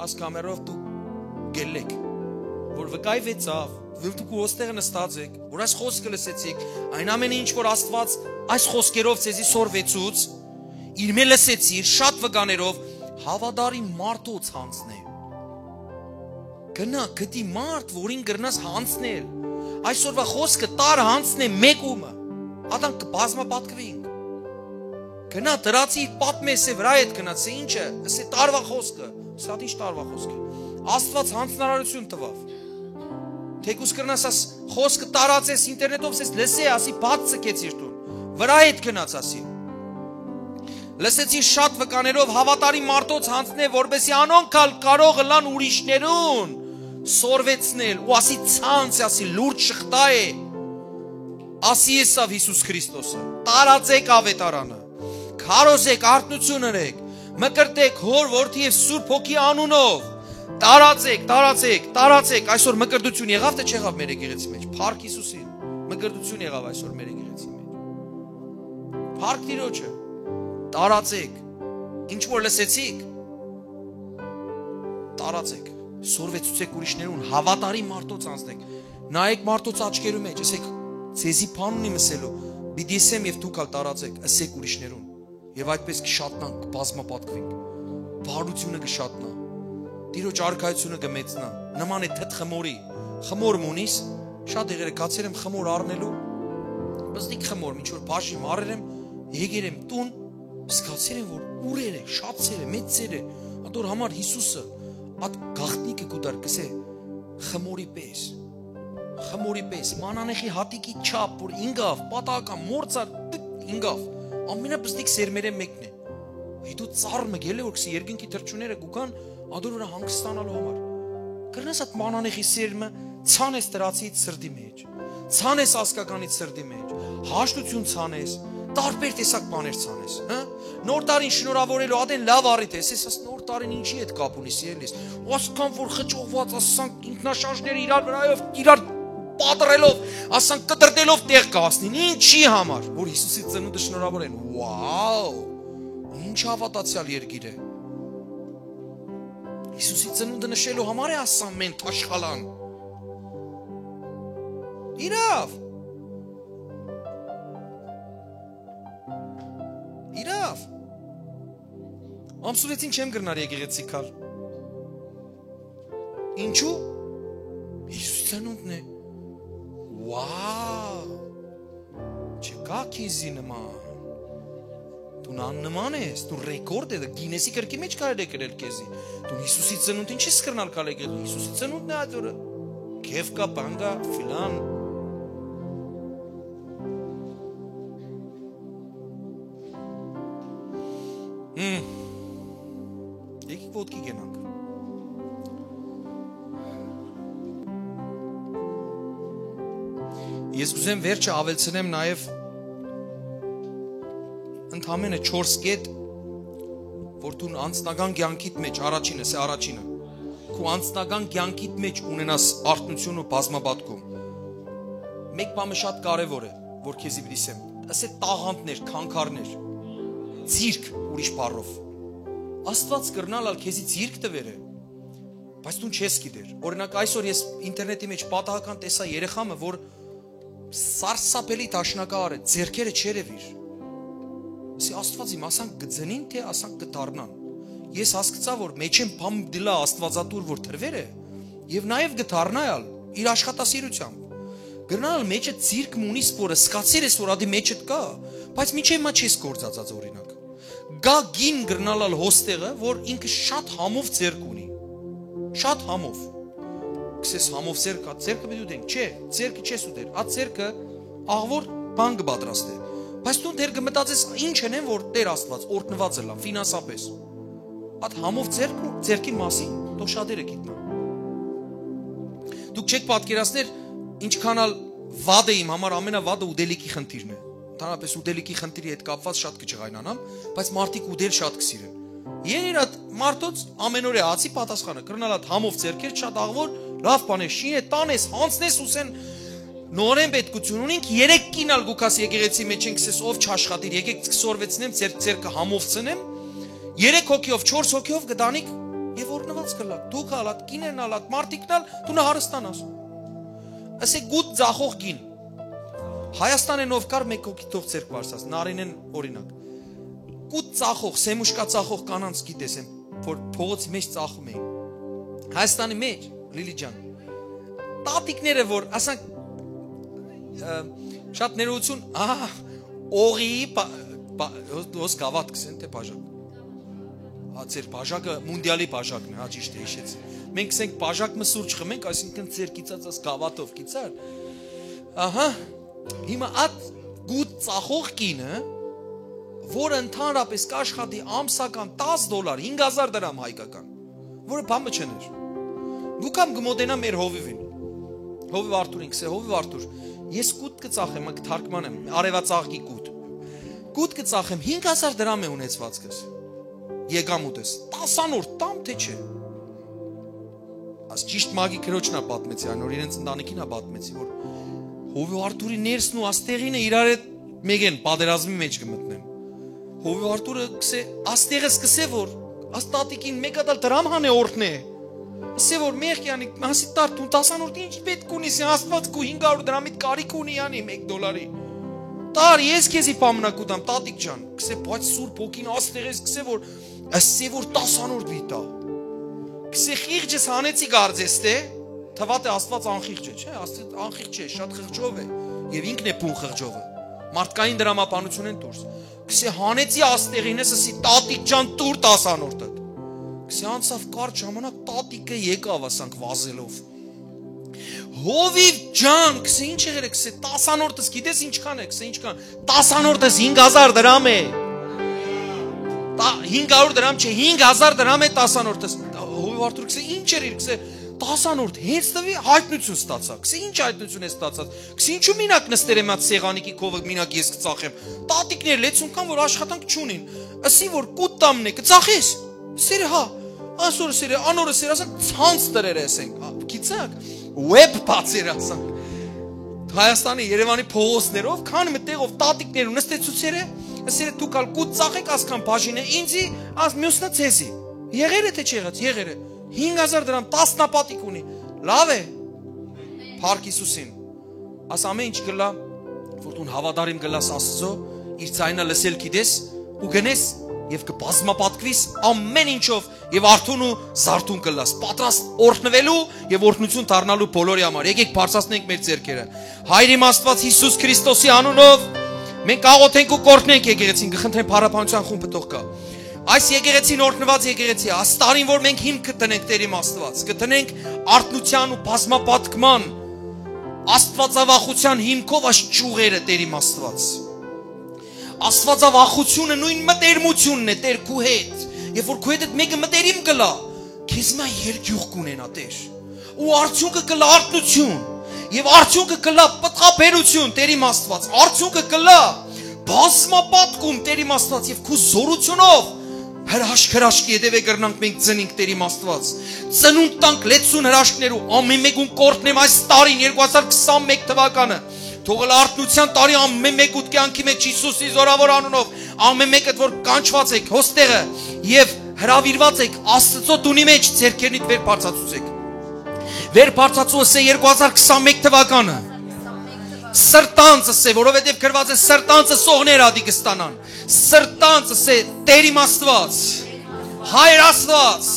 աս կամերով դու գելեք, որ վկայվեցավ, դուք ոստեղը նստած եք, որ այս խոսքը լսեցիք, այն ամենը ինչ որ Աստված այս խոսքերով ցեզի սորվեցուց, իր մե լսեցիր շատ վգաներով հավատարի մարդոց հանցնե։ Գնա գտի մարդ, որին գրնաս հանցնել։ Այսօրվա խոսքը տար հանցնե մեկումը։ Ադան կբազմապատկվենք։ Գնա դրացի պատմեսե վրա հետ գնացե ինչը, ասե տարվա խոսքը, սա ինչ տարվա խոսք է։ Աստված հանցնարարություն տվավ։ Թեկուս գրնաս աս խոսքը տարածես ինտերնետով սես լսե, ասի բաց ցկեցիր տուն։ Վրա հետ գնաց ասի։ Լսեցի շատ վկաներով հավատարի մարդոց հանցնե, որբեսի անոնքալ կարող լան ուրիշներուն սորվեցնել, ու ասի ցանց, ասի լուրջ շղթա է, ասի եսավ Հիսուս Քրիստոսը, տարածեք ավետարանը, քարոզեք, արթնություն ըրեք, մկրտեք հոր, որդի և Սուրբ Հոգի անունով, տարածեք, այսօր մկրտություն եղավ, թե չեղավ մեր եկեղեցի մեջ, փառք Հիսուսին, մկրտություն եղավ այսօր մեր եկեղեցի մեջ, փառք Տիրոջը, տարածեք, ինչ որ լսեցիք, տարածեք, սորվեցուցեք ուրիշներուն, հավատարի մարդոց անցնեք, նայեք մարդոց աչքերու մեջ, ասեք, ցեզի բան ունի մսելու, բիդեսեմ եւ դուք ալ տարածեք, ասեք ուրիշներուն, եւ այդպես կշատնանք, կբազմապատկվենք, բարությունը կշատնա, Տիրոջ արքայությունը կմեծնա, նման է թթ խմորի, խմոր մունիս, շատ եղերը կացեր եմ խմոր առնելու, բզդիկ խմոր, ինչ որ բաշի մարեր եմ, եկեր եմ տուն, Սկացեր են, որ ուրեր է, շատցեր է, մեծեր է, ատոր համար Հիսուսը, ատ գաղտնիկը կուդար կսե, խմորի պես, մանանեխի հատիկի չապ, որ ինգավ, պատական, մորցար, ինգավ, ամենը պստիկ սերմեր է մեկն է, հետո ծարմը գել է, որ կսի երգնքի թրջուները կուկան, ադոր վրա հանգստանալու համար, կրնես at մանանեխի սերմը, ցանես տրացից սրդի մեջ, ցանես ասկականից սրդի մեջ, հաշտություն ցանես, տարբեր տեսակ բաներ ցանես, հա? Նոր տարին շնորհավորելու ադեն լավ առիթ է, ասես նոր տարին ինչի հետ կապ ունի սիրելիս։ Ասքան որ խճողված, ասանք ինքնաշարժները իրար վրայով, իրար պատռելով, ասանք կտրտելով տեղ կհասնին, ինչի համար, որ Հիսուսի ծնունդը շնորհավորեն։ Վաու! Ինչ հավատացյալ երկիր է։ Հիսուսի ծնունդը նշելու համար է ասան մենք աշխալան։ Իրավ։ Ամսուրեցին չեմ գրնար եկեղեցի կալ։ Ինչու? Հիսուս ծնունդն է։ Վաու, չկա քեզի նման։ Դու աննման ես, դու ռեկորդ է, գինեսի կրկի մեջ կարել է գրել քեզի։ Դու Հիսուսի ծնունդին չես կրնալ կալ եկել, Հիսուսի ծնունդն է այդ օրը։ Քեվ կա, բան կա, ֆիլան։ Եկեք ոտքի գենանք։ Ես կուզեմ վերջը ավելցնեմ նաև ընդամենը 4 կետ, որ դու անձնական կյանքիդ մեջ առաջինը, սե առաջինը, քո անձնական կյանքիդ մեջ ունենաս արթնություն ու բազմապատկում։ Մեկ բանը շատ կարևոր է, որ քեզի պիտի ասեմ, ասե տաղանդներ, քանքարներ, ցիրկ ուրիշ բառով։ Աստված կրնալ քեզի ցիրկ տվեր է, բայց դու չես գիտեր։ Օրինակ այսօր ես ինտերնետի մեջ պատահական տեսա երեխամը, որ սարսափելի դաշնակահար է, ձեռքերը չերևիր։ Ասի Աստված իմ ասանք կձնին, թե ասանք կդառնան։ Ես հասկացա, որ մեջ եմ բամ դիլա Աստվածատուր, որ թրվեր է, եւ նաեւ կդառնալ իր աշխատասիրությամբ։ Գրնալ մեջը ցիրկ մունիս, որը սկացիր ես, որ ադի մեջդ կա, բայց միջև մա չես գործածած օրինակ։ Գա գին գրնալալ հոստեղը, որ ինքը շատ համով ձերք ունի, շատ համով, կսես համով ձերք, ատ ձերքը բիդու դենք, չէ, ձերքը չես ուդեր, ատ ձերքը աղվոր բան կբադրաստ է, բայց դու դեր կմտածես ինչ են են, որ տեր Աստված օրտնված է լավ, ֆինանսապես, ատ համով ձերքին մասին, դող շատերը գիտնա, դուք չեք պատկերացներ, ինչքանալ Վադը իմ համար ամենավադը ուդելիքի խնդիրն է։ Ընդհանրապես ուդելիքի խնդիրի հետ կապված շատ կճղայնանամ, բայց մարդիկ ուդել շատ կսիրեն։ Երիրա մարդոց ամեն օր է ացի պատասխանը, կրնալատ համով ձերքեր շատ աղվոր, լավ բաներ, շինե տանես, անցնես ուսեն նորեն պետքություն ունենք 3 կինալ գուքաս եկեղեցի մեջ ենք սես ով չաշխատիր, եկեք կսորվեցնեմ ձերքը համով ցնեմ, 3 հոգիով, 4 հոգիով գդանիկ եւ օրնված կլակ։ Դուք հալատ կիներն հալատ մարդիկնալ դու նա հարստանաս։ Ասե գուտ ձախող գին։ Հայաստանեն ով կար մեկ հոգի թող ձերք բարձած, Նարինեն օրինակ։ Գուտ ծախող, սեմուշկա ծախող կանանց գիտես են, որ փողոցի մեջ ծախում էին։ Հայաստանի մեջ, Լիլի ջան։ Տատիկները որ, ասանք շատ ներողություն, օղի ոս գավաթ կսեն թե բաժակ։ Ձեր բաժակը մունդիալի բաժակն է, ճիշտ է հիշեցի։ Մենք ասենք բաժակ մսուրջ խմենք, այսինքն ձեր կիծած գավաթով կիծար։ Ահա, հիմա այդ գուտ ծախող կինը, որը ընդհանրապես կաշխատի ամսական $10, 5000 դրամ հայկական, որը բամը չներ։ Դու կամ գմոտենա մեր հովիվին։ Հովիվ Արթուրին կսե, հովիվ Արթուր, ես կուտ կծախեմ, թարգմանեմ, արևածաղկի կուտ։ Կուտ կծախեմ 5000 դրամ է ունեցվածքս։ Եկամուտս 10-որդ տամ թե չէ։ Աս ճիշտ մագի քրոջնա պատմեցի, այն որ իրենց ընտանիքին է պատմեցի, որ հովիվ Արթուրի ներսն ու աստեղինը իրար հետ մեկ են պատերազմի մեջ կմտնեն։ Հովիվ Արթուրը կսե, աստեղը սկսե որ, աստատիկին մեկ ադալ դրամ հանե օրդն է։ Ասե որ մեկ յանի, հասի տար, դու 10-որդ ինչ պետք ունիս, աստված կու 500 դրամիդ կարիք ունի յանի $1։ Տար, ես քեզի պամնակ ուտամ, տատիկ ջան, կսե, բայց սուրբ հոգին աստեղես կսե որ, ասե որ 10-որդ վիտա։ Կսե խիղճս հանեցի գարձես թե, թվատ է աստված անխիղճ է, չէ, աստված անխիղճ է, շատ խղճով է, և ինքն է պուն խղճովը, մարդկային դրամապանություն են տուրս, կսե հանեցի աստեղինես, ասի տատիկ ջան տուր 10-որդը, կսե անցավ կարճ ժամանակ տատիկը եկավ ասանք վազելով, հովիվ ջան, կսե ինչ եղեր է, կսե 10-որդս գիտես ինչքան է, կսե ինչքան, 10-որդս 5000 դրամ է, 500 դրամ չէ, 5000 դրամ է 10-որդս, հովիվ Արթուր կսե ինչ էր իր, կսե 10-որդ հենց տվի հայտնություն ստացա, կսե ինչ հայտնություն է ստացած, կսե ինչու մինակ նստեր եմ այդ սեղանիկի քովը մինակ ես կծախեմ, տատիկներ լեցուն կան, որ աշխատանք չունին, ասի որ կուտ տամն է, կծախես, սերը հա, ասորը սերը, անորը սերը, ասանք ցանց տրեր ասենք, գիծակ, web բացեր ասանք, Հայաստանի Երևանի փողոցներով, քան մտեղով տատիկներ ու նստեցուցերը, ասերը դու կալ կուտ ծախեք ասքան բաժինը ինձի, մյուսնա ցեզի, եղեր է թե չեղած, եղեր է 5000 դրամ 10 նապատիկ ունի, լավ է, Փառք Հիսուսին, աս ամեն ինչ գլա, որ դու հավատարիմ գլաս Աստծո, իր ձայնը լսել գիտես ու գնես եւ կբազմապատկվիս ամեն ինչով եւ արթուն ու զարթուն կլաս, պատրաստ օրհնվելու եւ օրհնություն դառնալու բոլորի համար։ Եկեք բարձրացնենք մեր ձեռքերը։ Հայր իմ Աստված Հիսուս Քրիստոսի անունով մենք աղոթենք ու կորտնենք եկեղեցին, կխնդրեմ փառապանության խումբը թող գա։ Այս եկեղեցին օրհնված եկեղեցի, աստարին որ մենք հիմք կտնենք Տեր իմ Աստված, կտնենք արթնության ու բազմապատկման, աստվածավախության հիմքով այս ճյուղերը Տեր իմ Աստված։ Աստվածավախությունը նույն մտերմությունն է Տեր քու հետ, երբ որ քու հետ մեկը մտերիմ կլա, քեզ մա երկյուղ կունենա Տեր, ու արդյունքը կլա արթնություն, եւ արդյունքը կլա պտղաբերություն Տեր իմ Աստված, արդյունքը կլա բազմապատկում Տեր իմ Աստված եւ քու զորությունով հրաշք ետևե կրնանք մենք ծնինք Տեր իմ Աստված, ծնունդ տանք լեցուն հրաշքներու, ամեն մեկուն կորտնեմ այս տարին 2021 թվականը, թողել արթնության տարի ամեն մեկ ուտ կյանքի մեջ Հիսուսի զորավոր անունով, ամեն մեկը որ կանչված եք հոստեղը եւ հրավիրված եք Աստծո տունի մեջ ձեռքերնիդ վեր բարձրացուցեք։ Վեր բարձրացուս է 2021 թվականը։ Սրտանցս է, որովհետև գրված է սրտանցը սողներ ադի կստանան։ Սրտանցս է Տեր իմ Աստված, Հայր Աստված,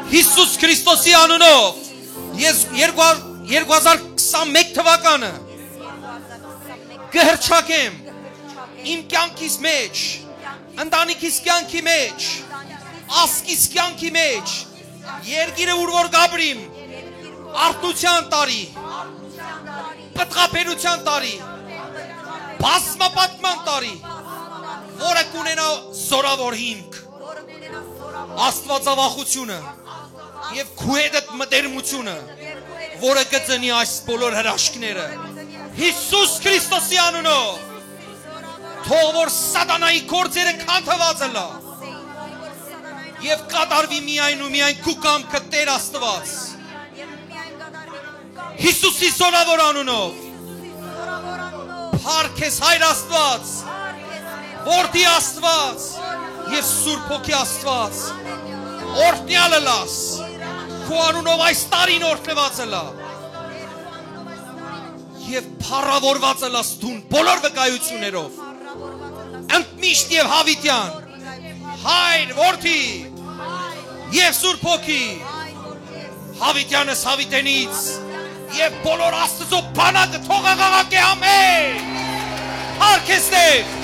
Հիսուս Քրիստոսի անունով, ես 2021 թվականը կհրճակեմ իմ կյանքիս մեջ, ընտանիքիս կյանքի մեջ, ասկիս կյանքի մեջ, երկիրը ուր որ գաբրիմ, արթնության տարի, պտղաբերության տարի, բազմապատկման տարի, որը կունենա զորավոր հիմք, աստվածավախությունը եւ քու հետ մտերմությունը, որը կծնի այս բոլոր հրաշքները, Հիսուս Քրիստոսի անունով թող որ սատանայի գործերը քանդված լա եւ կատարվի միայն ու միայն քու կամքը Տեր Աստված Հիսուսի զորավոր անունով Փառքես Հայր Աստված Որդի Աստված եւ Սուրբ Հոգի Աստված օրհնյալը լաս քո անունով այս տարին օրհնված լա Եվ փառավորված լաս դուն բոլոր վկայություններով ընդմիշտ եւ հավիտյան Հայր որդի եւ Սուրբ Հոգի հավիտյանս հավիտենից եւ բոլոր Աստծո բանակը թող աղաղակե ամեն Փառքես Տեր